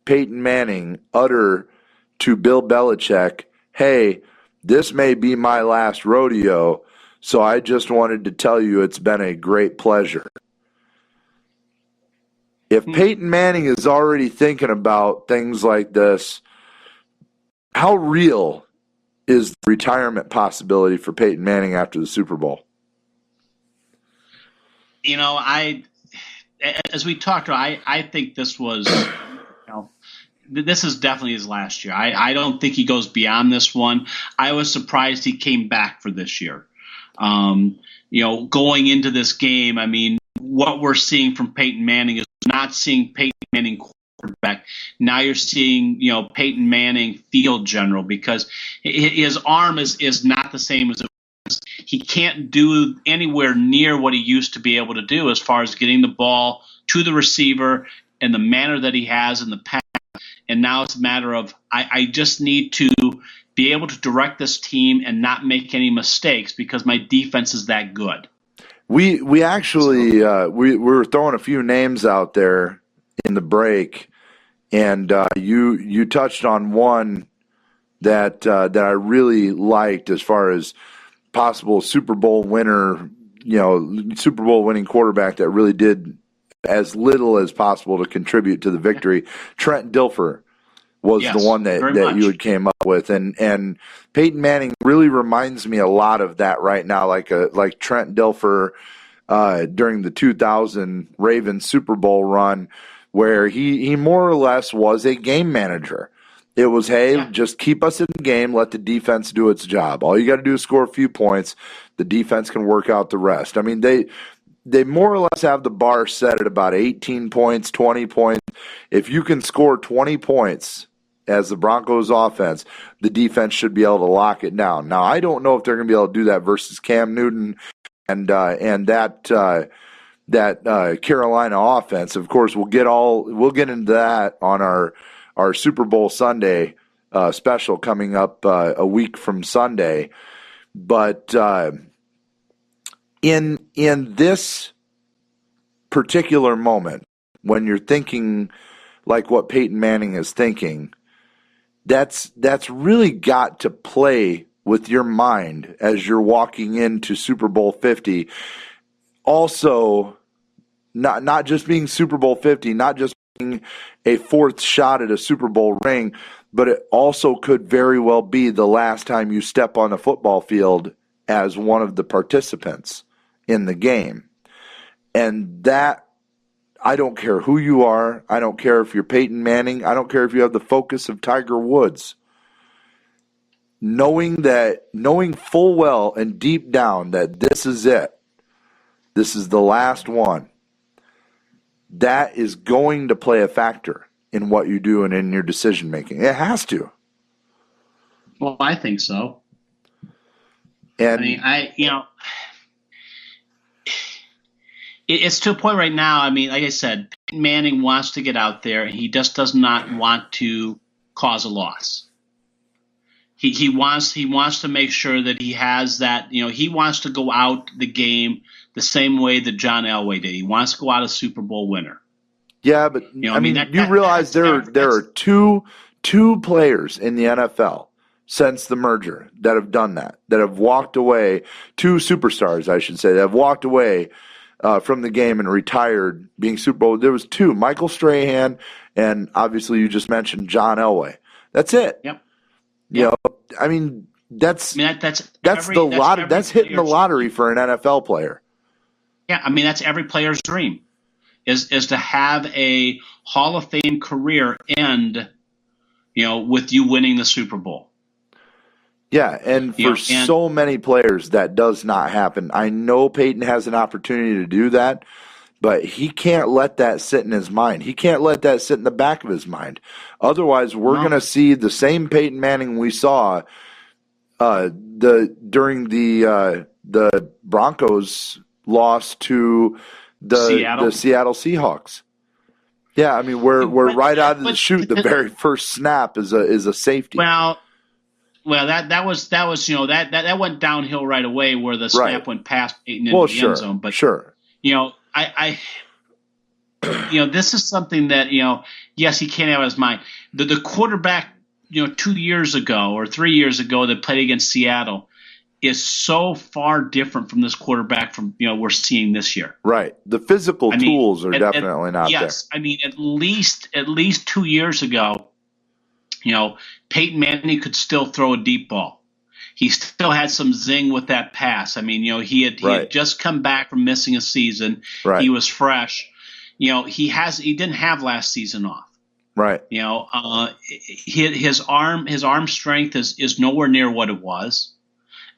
E: Peyton Manning utter to Bill Belichick, "Hey, this may be my last rodeo, so I just wanted to tell you it's been a great pleasure." If Peyton Manning is already thinking about things like this, how real is the retirement possibility for Peyton Manning after the Super Bowl?
F: You know, as we talked about, I think this was, this is definitely his last year. I don't think he goes beyond this one. I was surprised he came back for this year. Going into this game, I mean, what we're seeing from Peyton Manning is not seeing Peyton Manning quarterback. Now you're seeing, Peyton Manning field general, because his arm is not the same as it was. He can't do anywhere near what he used to be able to do as far as getting the ball to the receiver in the manner that he has in the past. And now it's a matter of I just need to be able to direct this team and not make any mistakes because my defense is that good.
E: We actually we were throwing a few names out there in the break, and you touched on one that I really liked as far as possible Super Bowl winner, Super Bowl winning quarterback that really did as little as possible to contribute to the victory. Trent Dilfer was the one that you had came up with, and Peyton Manning really reminds me a lot of that right now, like Trent Dilfer during the 2000 Ravens Super Bowl run, where he more or less was a game manager. It was, just keep us in the game, let the defense do its job. All you got to do is score a few points. The defense can work out the rest. I mean, they more or less have the bar set at about 18 points, 20 points. If you can score 20 points as the Broncos offense, the defense should be able to lock it down. Now, I don't know if they're going to be able to do that versus Cam Newton and that Carolina offense. Of course, we'll get into that on our Super Bowl Sunday special coming up a week from Sunday. But in this particular moment, when you're thinking like what Peyton Manning is thinking, that's really got to play with your mind as you're walking into Super Bowl 50. Also, not just being Super Bowl 50, not just being a fourth shot at a Super Bowl ring, but it also could very well be the last time you step on a football field as one of the participants in the game. And that, I don't care who you are. I don't care if you're Peyton Manning. I don't care if you have the focus of Tiger Woods. Knowing full well and deep down that this is it, this is the last one, that is going to play a factor in what you do and in your decision making. It has to.
F: Well, I think so.
E: And
F: it's to a point right now. I mean, like I said, Peyton Manning wants to get out there, and he just does not want to cause a loss. He wants to make sure that he has that. He wants to go out the game the same way that John Elway did. He wants to go out a Super Bowl winner.
E: Yeah, but you realize there are two players in the NFL since the merger that have done that have walked away, two superstars, I should say, that have walked away from the game and retired being Super Bowl. There was two, Michael Strahan, and obviously you just mentioned John Elway. That's it.
F: Yep.
E: I mean, that's hitting the lottery for an NFL player.
F: Yeah, I mean, that's every player's dream is to have a Hall of Fame career end, with you winning the Super Bowl.
E: Yeah, and for so many players, that does not happen. I know Peyton has an opportunity to do that, but he can't let that sit in his mind. He can't let that sit in the back of his mind. Otherwise, we're going to see the same Peyton Manning we saw during the Broncos loss to the Seattle Seahawks. Yeah, I mean we're right out of the chute. The very first snap is a safety.
F: Well, that was that went downhill right away where the snap went past Peyton into the end zone. But I this is something that yes, he can't have in his mind. The quarterback 2 years ago or 3 years ago that played against Seattle is so far different from this quarterback we're seeing this year.
E: Right, the physical tools are definitely not there.
F: Yes, I mean at least 2 years ago. Peyton Manning could still throw a deep ball. He still had some zing with that pass. I mean, he had just come back from missing a season.
E: Right.
F: He was fresh. He didn't have last season off.
E: Right.
F: His arm strength is nowhere near what it was,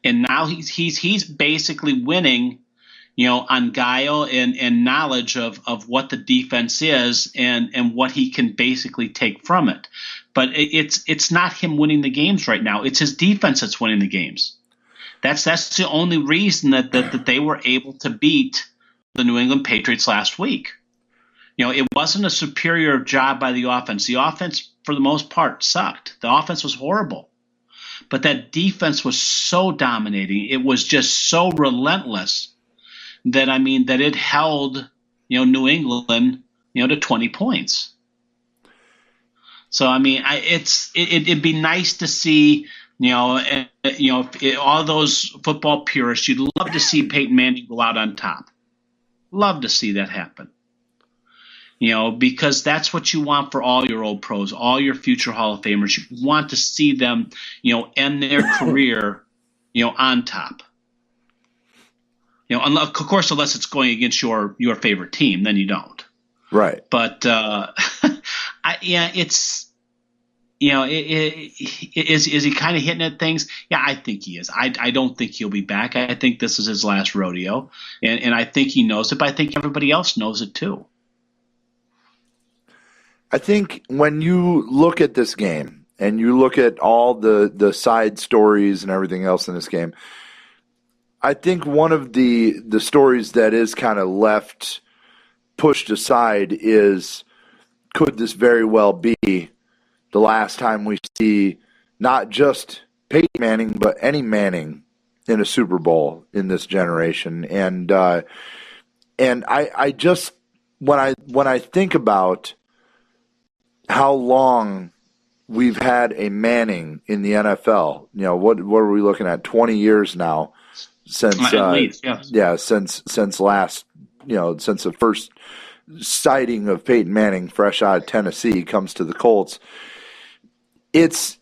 F: and now he's basically winning. On guile and knowledge of what the defense is and what he can basically take from it. But it's not him winning the games right now. It's his defense that's winning the games. That's the only reason that they were able to beat the New England Patriots last week. It wasn't a superior job by the offense. The offense, for the most part, sucked. The offense was horrible. But that defense was so dominating. It was just so relentless that it held New England to 20 points. So it'd be nice to see all those football purists. You'd love to see Peyton Manning go out on top. Love to see that happen. Because that's what you want for all your old pros, all your future Hall of Famers. You want to see them end their career on top. Of course, unless it's going against your favorite team, then you don't.
E: Right.
F: But is he kind of hitting at things? Yeah, I think he is. I don't think he'll be back. I think this is his last rodeo, and I think he knows it. But I think everybody else knows it too.
E: I think when you look at this game and you look at all the side stories and everything else in this game, I think one of the stories that is kind of left pushed aside is, could this very well be the last time we see not just Peyton Manning, but any Manning in a Super Bowl in this generation? And I just, when I think about how long we've had a Manning in the NFL, what are we looking at? 20 years now. Since least, yes. since last since the first sighting of Peyton Manning fresh out of Tennessee comes to the Colts, it's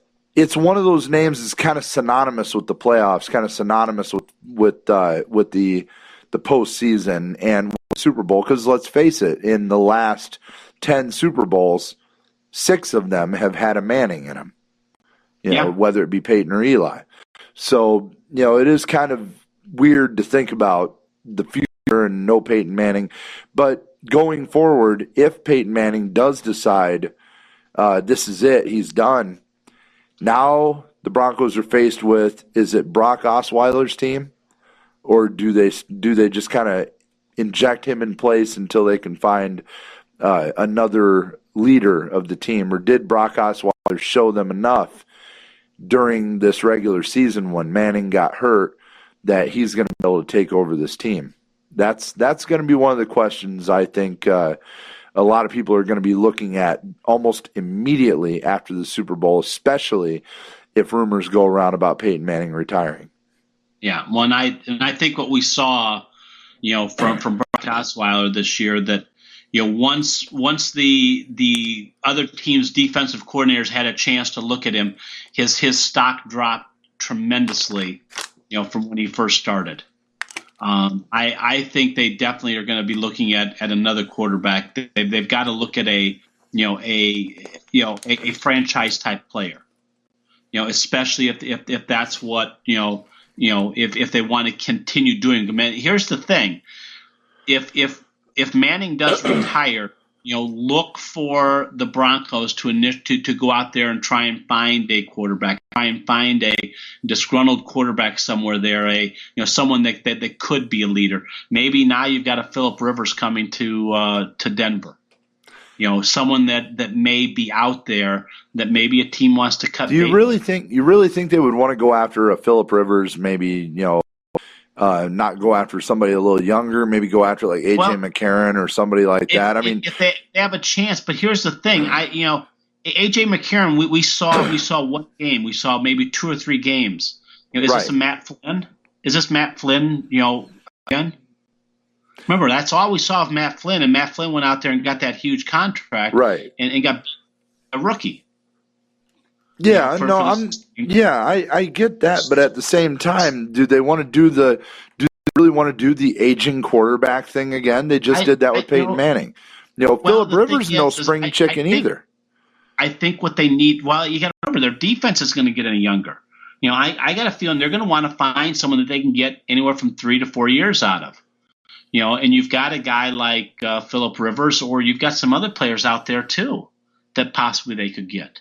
E: one of those names that's kind of synonymous with the playoffs, kind of synonymous with the postseason and Super Bowl. Because let's face it, in the last 10 Super Bowls, 6 of them have had a Manning in them. Whether it be Peyton or Eli. So it is kind of weird to think about the future and no Peyton Manning. But going forward, if Peyton Manning does decide this is it, he's done, now the Broncos are faced with, is it Brock Osweiler's team? Or do they just kind of inject him in place until they can find another leader of the team? Or did Brock Osweiler show them enough during this regular season when Manning got hurt that he's going to be able to take over this team? That's going to be one of the questions I think a lot of people are going to be looking at almost immediately after the Super Bowl, especially if rumors go around about Peyton Manning retiring.
F: Yeah, well, and I think what we saw, from Brock Osweiler this year, that once the other team's defensive coordinators had a chance to look at him, his stock dropped tremendously, from when he first started. I think they definitely are going to be looking at another quarterback. They've got to look at a franchise type player. especially if that's what if they want to continue doing. I mean, here's the thing: if Manning does retire, look for the Broncos to go out there and try and find a quarterback, try and find a disgruntled quarterback somewhere there, someone that could be a leader. Maybe now you've got a Phillip Rivers coming to Denver. Someone that may be out there that maybe a team wants to cut.
E: Do you really think they would want to go after a Phillip Rivers? Maybe not go after somebody a little younger. Maybe go after like AJ McCarron or somebody like that. I mean,
F: if they have a chance. But here's the thing: AJ McCarron, we saw one game. We saw maybe 2 or 3 games. Is this a Matt Flynn? Is this Matt Flynn? Again. Remember, that's all we saw of Matt Flynn, and Matt Flynn went out there and got that huge contract,
E: right?
F: And got a rookie.
E: Yeah, I get that, but at the same time, do they want to do do they really want to do the aging quarterback thing again? They just did that with Peyton Manning. Phillip Rivers no spring chicken either.
F: I think what they need. Well, you got to remember their defense is going to get any younger. I got a feeling they're going to want to find someone that they can get anywhere from 3 to 4 years out of. And you've got a guy like Phillip Rivers, or you've got some other players out there too that possibly they could get.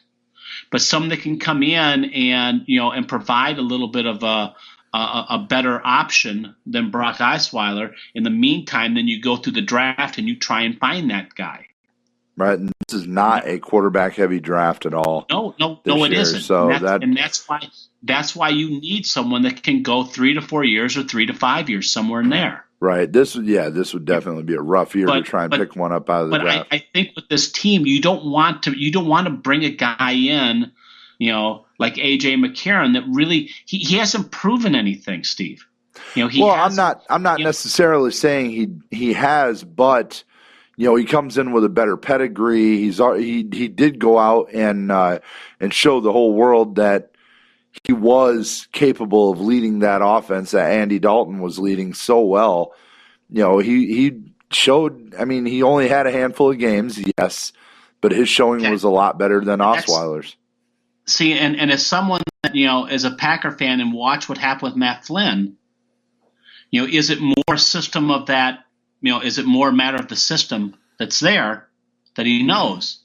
F: But some that can come in and and provide a little bit of a better option than Brock Osweiler. In the meantime, then you go through the draft and you try and find that guy.
E: Right, and this is not a quarterback-heavy draft at all.
F: No, it isn't.
E: So
F: that's why you need someone that can go 3 to 4 years or 3 to 5 years, somewhere in there.
E: Right. This would definitely be a rough year to try and pick one up out of the draft.
F: But I think with this team, you don't want to bring a guy in, like AJ McCarron that really he hasn't proven anything, Steve.
E: I'm not necessarily saying he has, but he comes in with a better pedigree. He did go out and show the whole world that he was capable of leading that offense that Andy Dalton was leading so well. He showed, he only had a handful of games, yes, but his showing was a lot better than Osweiler's.
F: See, and as someone that, as a Packer fan and watch what happened with Matt Flynn, is it more a system of that, is it more a matter of the system that's there that he knows?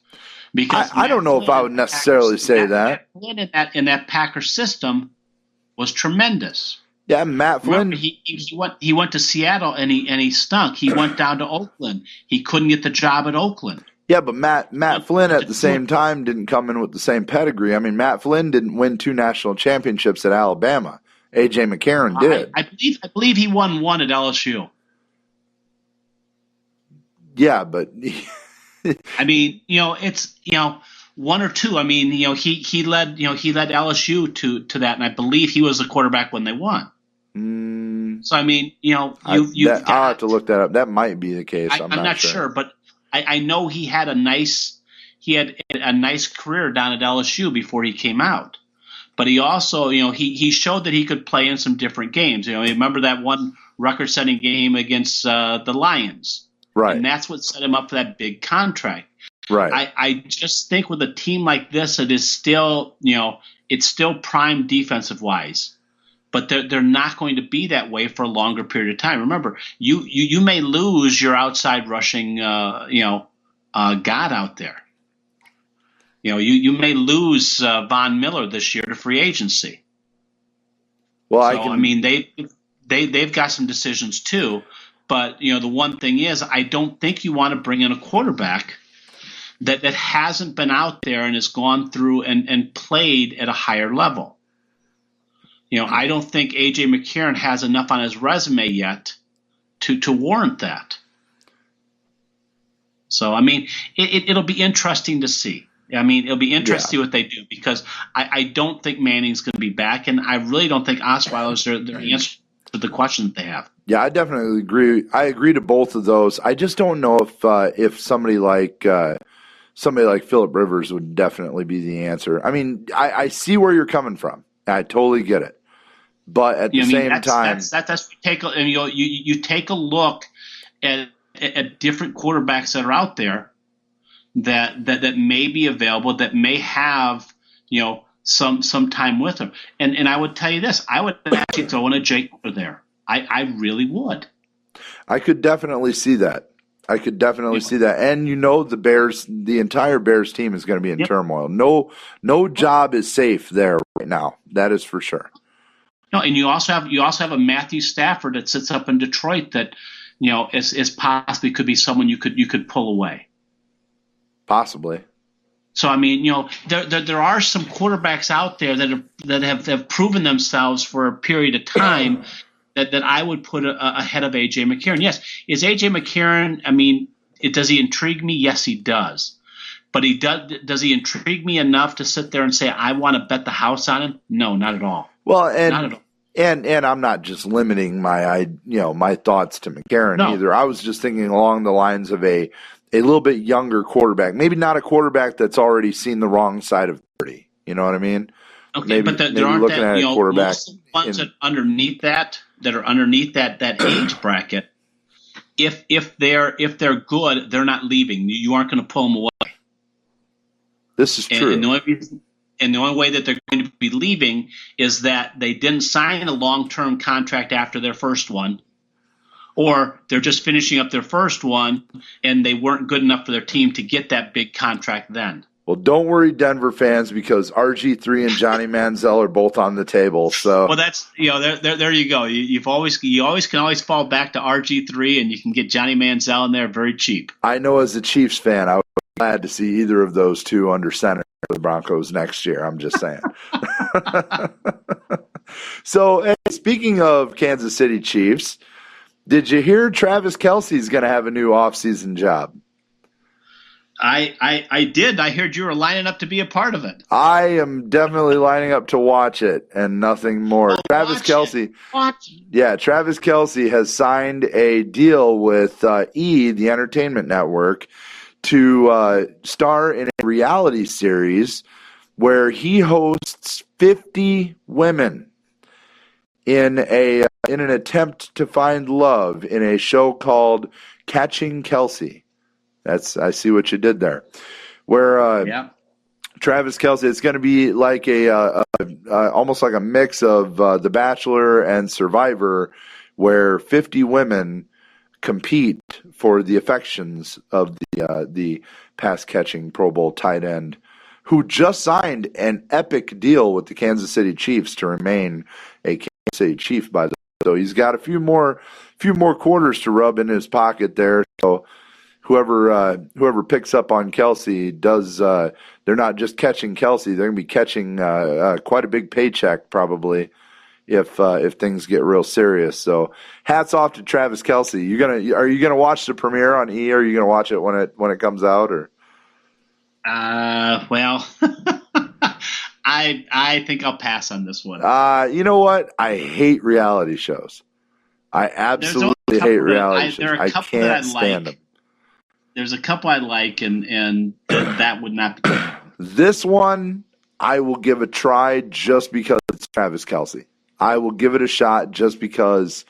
F: Because
E: I don't know if I would necessarily say that.
F: Matt Flynn in that Packer system was tremendous.
E: Yeah, Matt Flynn.
F: Remember, he went to Seattle and he stunk. He went down to Oakland. He couldn't get the job at Oakland.
E: Yeah, but Matt Flynn at the same time didn't come in with the same pedigree. I mean, Matt Flynn didn't win 2 national championships at Alabama. AJ McCarron did.
F: I believe he won 1 at LSU.
E: Yeah, but
F: it's 1 or 2. He led LSU to that, and I believe he was the quarterback when they won. So I'll
E: have to look that up. That might be the case. I'm not
F: sure, but I know he had a nice career down at LSU before he came out. But he also, he showed that he could play in some different games. Remember that one record-setting game against the Lions,
E: right?
F: And that's what set him up for that big contract.
E: Right.
F: I just think with a team like this, it is still, it's still prime defensive wise, but they're not going to be that way for a longer period of time. Remember, you may lose your outside rushing, god out there. You may lose Von Miller this year to free agency.
E: Well,
F: they've got some decisions too, but the one thing is, I don't think you want to bring in a quarterback that hasn't been out there and has gone through and played at a higher level. I don't think AJ McCarron has enough on his resume yet to warrant that. So it'll be interesting to see. It'll be interesting to see what they do, because I don't think Manning's going to be back, and I really don't think Osweiler's their answer to the question that they have.
E: Yeah, I definitely agree. I agree to both of those. I just don't know if somebody like Phillip Rivers would definitely be the answer. I see where you're coming from. I totally get it, but at the same time, you take a look at different quarterbacks that are out there that may be available, that may have
F: some time with him. And I would tell you this, I would actually throw in a Jake over there. I really would.
E: I could definitely see that. See that. And the entire Bears team is going to be in turmoil. No job is safe there right now. That is for sure.
F: No, and you also have a Matthew Stafford that sits up in Detroit that, is possibly could be someone you could pull away.
E: Possibly.
F: So I mean, there are some quarterbacks out there that have proven themselves for a period of time that I would put ahead of A.J. McCarron. Yes, is A.J. McCarron? I mean, does he intrigue me? Yes, he does. But does he intrigue me enough to sit there and say I want to bet the house on him? No, not at all.
E: Well,
F: not at all.
E: And I'm not just limiting my thoughts to McCarron either. I was just thinking along the lines of a little bit younger quarterback, maybe not a quarterback that's already seen the wrong side of 30. You know what I mean?
F: Okay, but there aren't that most of the ones that are underneath that age bracket. If they're good, they're not leaving. You aren't going to pull them away.
E: This is true.
F: And the only way that they're going to be leaving is that they didn't sign a long-term contract after their first one, or they're just finishing up their first one and they weren't good enough for their team to get that big contract then.
E: Well, don't worry, Denver fans, because RG3 and Johnny Manziel are both on the table. So,
F: well, that's there you go. You can always fall back to RG3, and you can get Johnny Manziel in there very cheap.
E: I know as a Chiefs fan, I would be glad to see either of those two under center for the Broncos next year. I'm just saying. So, speaking of Kansas City Chiefs, did you hear Travis Kelce's going to have a new offseason job?
F: I did. I heard you were lining up to be a part of it.
E: I am definitely lining up to watch it and nothing more. Travis Kelce. Yeah, Travis Kelce has signed a deal with the Entertainment Network, to star in a reality series where he hosts 50 women in an attempt to find love in a show called Catching Kelce. I see what you did there. Where Travis Kelce, it's going to be like almost like a mix of The Bachelor and Survivor, where 50 women compete for the affections of the pass-catching Pro Bowl tight end, who just signed an epic deal with the Kansas City Chiefs to remain a Kansas City Chief. By the way, so he's got a few more quarters to rub in his pocket there. So whoever picks up on Kelce does. They're not just catching Kelce; they're going to be catching quite a big paycheck probably if things get real serious. So hats off to Travis Kelce. Are you gonna watch the premiere on E? Or are you gonna watch it when it comes out? Or
F: well, I think I'll pass on this one.
E: You know what? I hate reality shows. I absolutely hate reality shows. I can't stand them.
F: There's a couple I like, and that would not be.
E: This one I will give a try just because it's Travis Kelce. I will give it a shot just because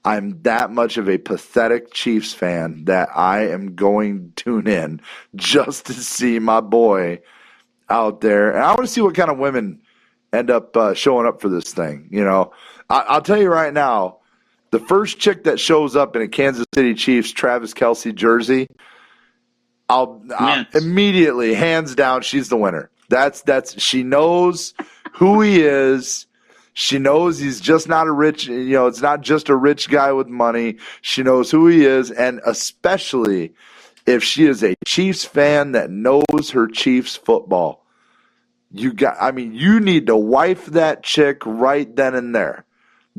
E: I'm that much of a pathetic Chiefs fan that I am going to tune in just to see my boy out there. And I want to see what kind of women end up showing up for this thing. You know, I'll tell you right now, the first chick that shows up in a Kansas City Chiefs Travis Kelce jersey, I'll immediately, hands down, she's the winner. She knows who he is. She knows he's just not a rich, it's not just a rich guy with money. She knows who he is, and especially if she is a Chiefs fan that knows her Chiefs football. You need to wife that chick right then and there.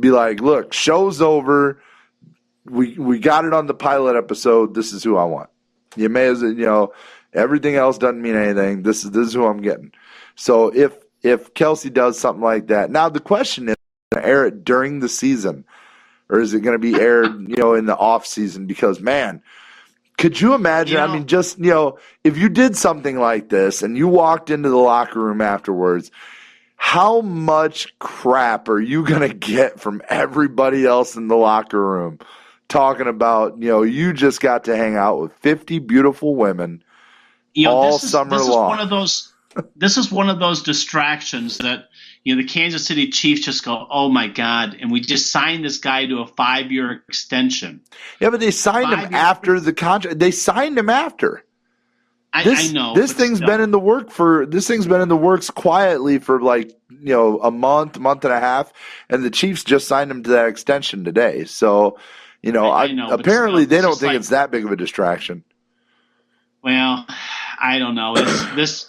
E: Be like, look, show's over. We got it on the pilot episode. This is who I want. You may as everything else doesn't mean anything. This is who I'm getting. So if Kelce does something like that, now the question is, going to air it during the season, or is it going to be aired, in the off season? Because man, could you imagine? I mean, just if you did something like this and you walked into the locker room afterwards, how much crap are you going to get from everybody else in the locker room talking about, you just got to hang out with 50 beautiful women all summer long.
F: this is one of those distractions that the Kansas City Chiefs just go, oh my God, and we just signed this guy to a 5-year extension.
E: Yeah, but they signed him after the contract. They signed him after.
F: I know
E: this thing's been in the works quietly for like a month and a half, and the Chiefs just signed him to that extension today. So apparently they don't think it's that big of a distraction. Well,
F: I don't know. This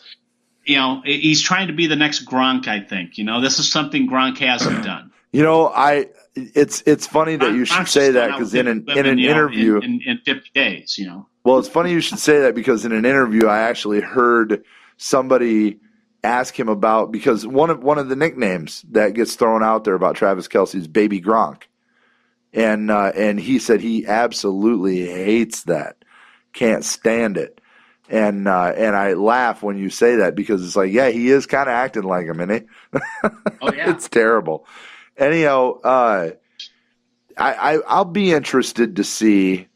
F: he's trying to be the next Gronk. I think this is something Gronk hasn't done.
E: It's funny that you should say that because in an interview
F: in 50 days,
E: Well, it's funny you should say that because in an interview I actually heard somebody ask him about, because one of the nicknames that gets thrown out there about Travis Kelce is Baby Gronk, and he said he absolutely hates that, can't stand it, and I laugh when you say that because it's like, yeah, he is kind of acting like him, isn't he? Oh yeah, it's terrible. Anyhow, I'll be interested to see,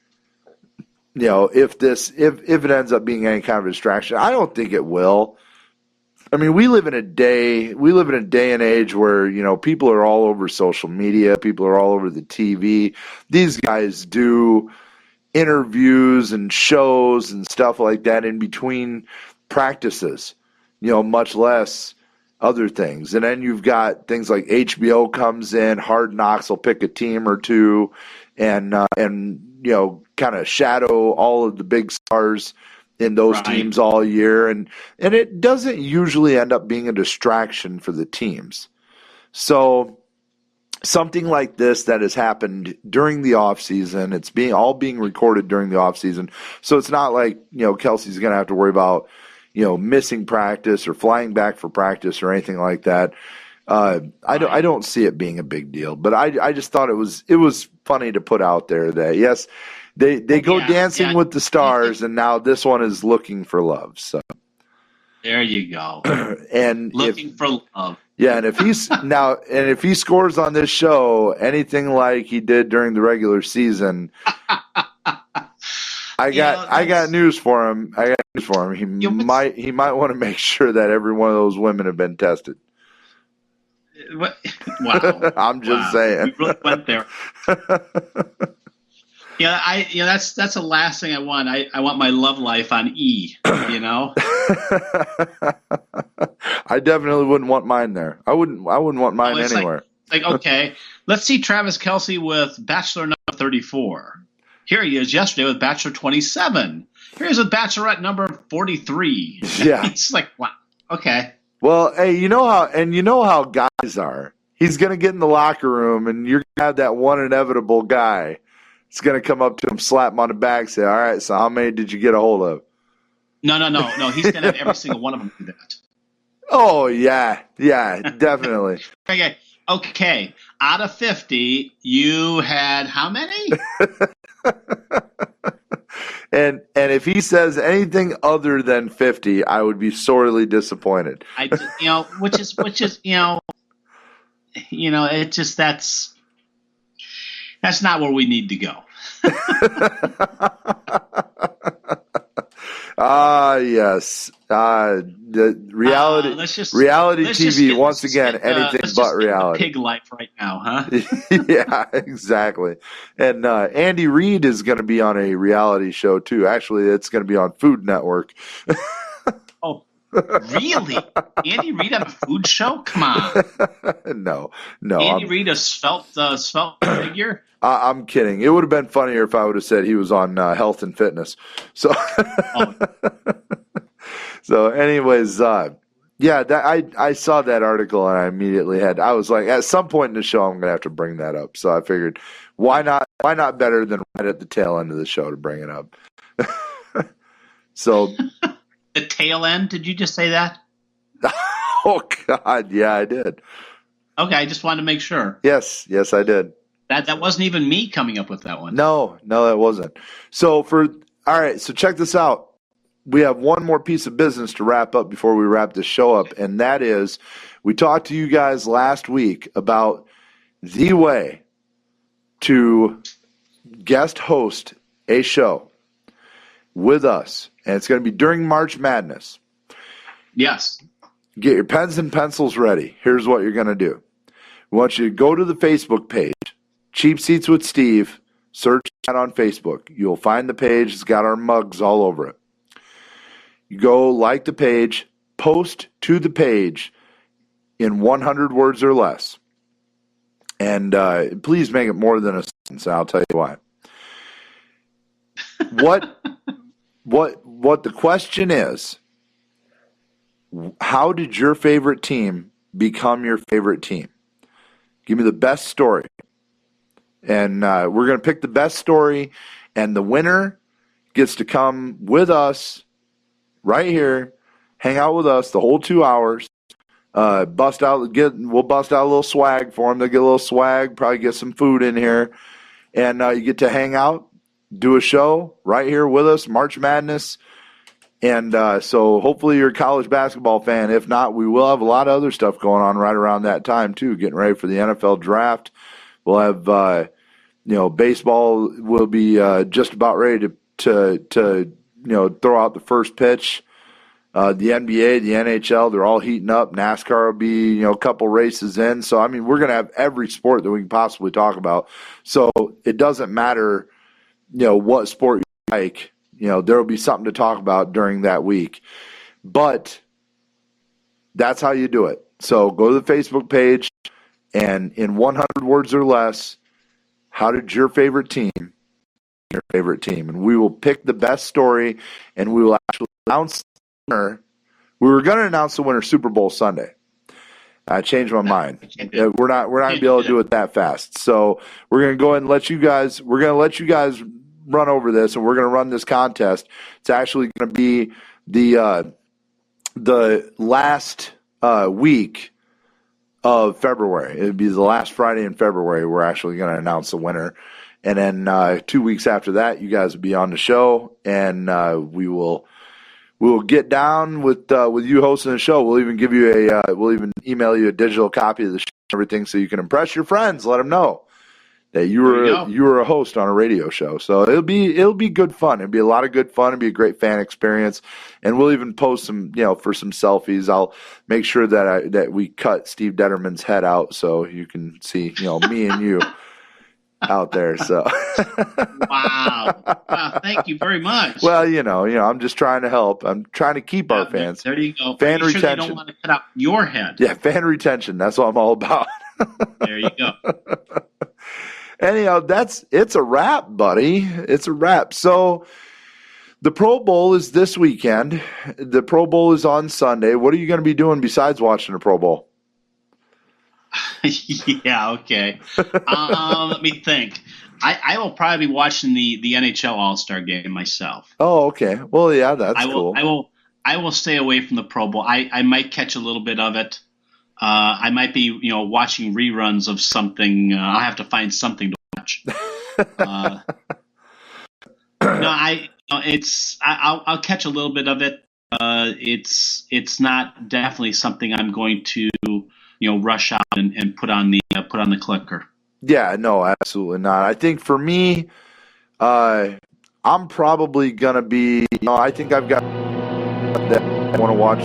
E: if it ends up being any kind of distraction. I don't think it will. I mean, we live in a day and age where, people are all over social media, people are all over the TV. These guys do interviews and shows and stuff like that in between practices, much less other things. And then you've got things like HBO comes in, Hard Knocks will pick a team or two and kind of shadow all of the big stars in those teams all year. And it doesn't usually end up being a distraction for the teams. So something like this that has happened during the off season, it's all being recorded during the off season. So it's not like, Kelsey's going to have to worry about, missing practice or flying back for practice or anything like that. I don't see it being a big deal, but I just thought it was funny to put out there that yes, they go dancing with the stars, and now this one is looking for love. So
F: there you go,
E: and
F: looking for love.
E: Yeah, and if he scores on this show anything like he did during the regular season, I got news for him. He might want to make sure that every one of those women have been tested.
F: Wow.
E: I'm just saying.
F: We really went there. That's the last thing I want. I want my love life on E,
E: I definitely wouldn't want mine there. I wouldn't want mine anywhere.
F: Like, okay, let's see Travis Kelce with Bachelor number 34. Here he is yesterday with Bachelor 27. Here he is with Bachelorette number 43.
E: Yeah.
F: It's like, wow. Okay.
E: Well, hey, you know how guys are. He's going to get in the locker room, and you're going to have that one inevitable guy. It's going to come up to him, slap him on the back, say, all right, so how many did you get a hold of?
F: No. He's going to have every single one of them do that.
E: Oh, yeah, definitely.
F: Okay. Out of 50, you had how many?
E: And if he says anything other than 50, I would be sorely disappointed.
F: Which is it just that's not where we need to go.
E: Yes. The reality TV once again, anything but reality.
F: Pig life right now, huh?
E: Yeah, exactly. And Andy Reid is going to be on a reality show too. Actually, it's going to be on Food Network.
F: Oh, really? Andy Reid on a food show? Come on.
E: No.
F: Andy Reid, a svelte figure?
E: I'm kidding. It would have been funnier if I would have said he was on Health and Fitness. So, so anyways, I saw that article and I immediately I was like, at some point in the show, I'm going to have to bring that up. So I figured, why not better than right at the tail end of the show to bring it up? So
F: the tail end? Did you just say that?
E: Oh God. Yeah, I did.
F: Okay. I just wanted to make sure.
E: Yes, I did.
F: That wasn't even me coming up with that one.
E: No, that wasn't. So all right, so check this out. We have one more piece of business to wrap up before we wrap this show up, and that is we talked to you guys last week about the way to guest host a show with us, and it's going to be during March Madness.
F: Yes.
E: Get your pens and pencils ready. Here's what you're going to do. We want you to go to the Facebook page, Cheap Seats with Steve. Search that on Facebook. You'll find the page. It's got our mugs all over it. You go like the page, post to the page in 100 words or less. And please make it more than a sentence. I'll tell you why. What the question is, how did your favorite team become your favorite team? Give me the best story. And we're going to pick the best story, and the winner gets to come with us right here, hang out with us the whole 2 hours. We'll bust out a little swag for them. They'll get a little swag, probably get some food in here. And you get to hang out, do a show right here with us, March Madness. And so hopefully you're a college basketball fan. If not, we will have a lot of other stuff going on right around that time too, getting ready for the NFL draft. We'll have, baseball will be just about ready to throw out the first pitch. The NBA, the NHL, they're all heating up. NASCAR will be, a couple races in. So, I mean, we're going to have every sport that we can possibly talk about. So it doesn't matter, what sport you like. There will be something to talk about during that week. But that's how you do it. So go to the Facebook page, and in 100 words or less, how did your favorite team, and we will pick the best story, and we will actually announce the winner. We were going to announce the winner Super Bowl Sunday. I changed my mind. We're not going to be able to do it that fast. So we're going to go ahead and let you guys run over this, and we're going to run this contest. It's actually going to be the last week of February. It'd be the last Friday in February. We're actually going to announce the winner, and then 2 weeks after that, you guys will be on the show, and we will get down with you hosting the show. We'll even give you we'll even email you a digital copy of the show and everything, so you can impress your friends. Let them know that you were a host on a radio show. So it'll be good fun. It'll be a lot of good fun. It'll be a great fan experience, and we'll even post some for some selfies. I'll make sure that we cut Steve Detterman's head out so you can see me and you out there. So
F: wow, thank you very much.
E: Well, I'm just trying to help. I'm trying to keep our fans.
F: There you go.
E: Fan
F: retention. Sure they don't want to cut out your head.
E: Yeah, fan retention. That's what I'm all about.
F: There you go.
E: Anyhow, it's a wrap, buddy. It's a wrap. So the Pro Bowl is this weekend. The Pro Bowl is on Sunday. What are you going to be doing besides watching the Pro Bowl?
F: Yeah, okay. Let me think. I will probably be watching the NHL All-Star Game myself.
E: Oh, okay. Well, yeah, that's cool.
F: I will stay away from the Pro Bowl. I might catch a little bit of it. I might be, watching reruns of something. I'll have to find something to watch. I'll catch a little bit of it. It's not definitely something I'm going to, rush out and put on the clicker.
E: Yeah, no, absolutely not. I think for me, I'm probably gonna be. I think I've got that I want to watch.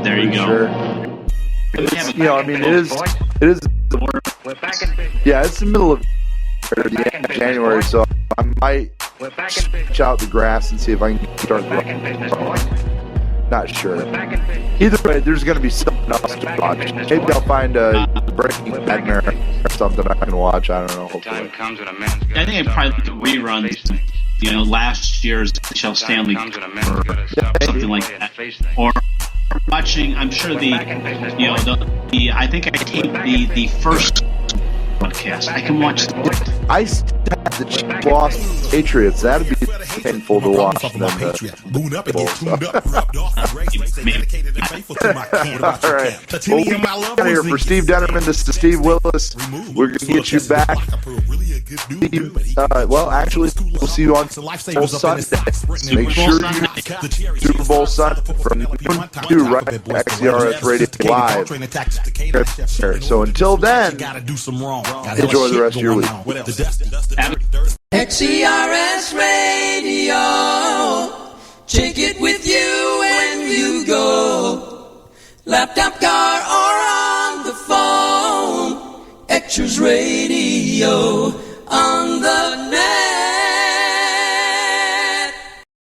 F: There you go.
E: Sure. It is. Yeah, it's the middle of the end of January, so I might check out the grass and see if I can start growing. Not sure. Either way, there's going to be something else to watch. Maybe I'll find a Breaking Bad or something I can watch. I don't know. Hopefully.
F: I think I probably look at reruns. Last year's NHL Stanley Cup or something like that, or watching. I'm sure I think I taped the first broadcast. I can watch the.
E: I have the Chiefs lost Patriots. That'd be painful to watch. All right. Well, we're here for Steve Detterman. This is Steve Willis. We're going to get you back. Actually, we'll see you on Super Bowl Sunday. Make sure you Super Bowl Sunday from noon to right at XCRS Radio Live. So until then, enjoy the rest of your week.
L: XCRS Radio, check it with you when you go. Laptop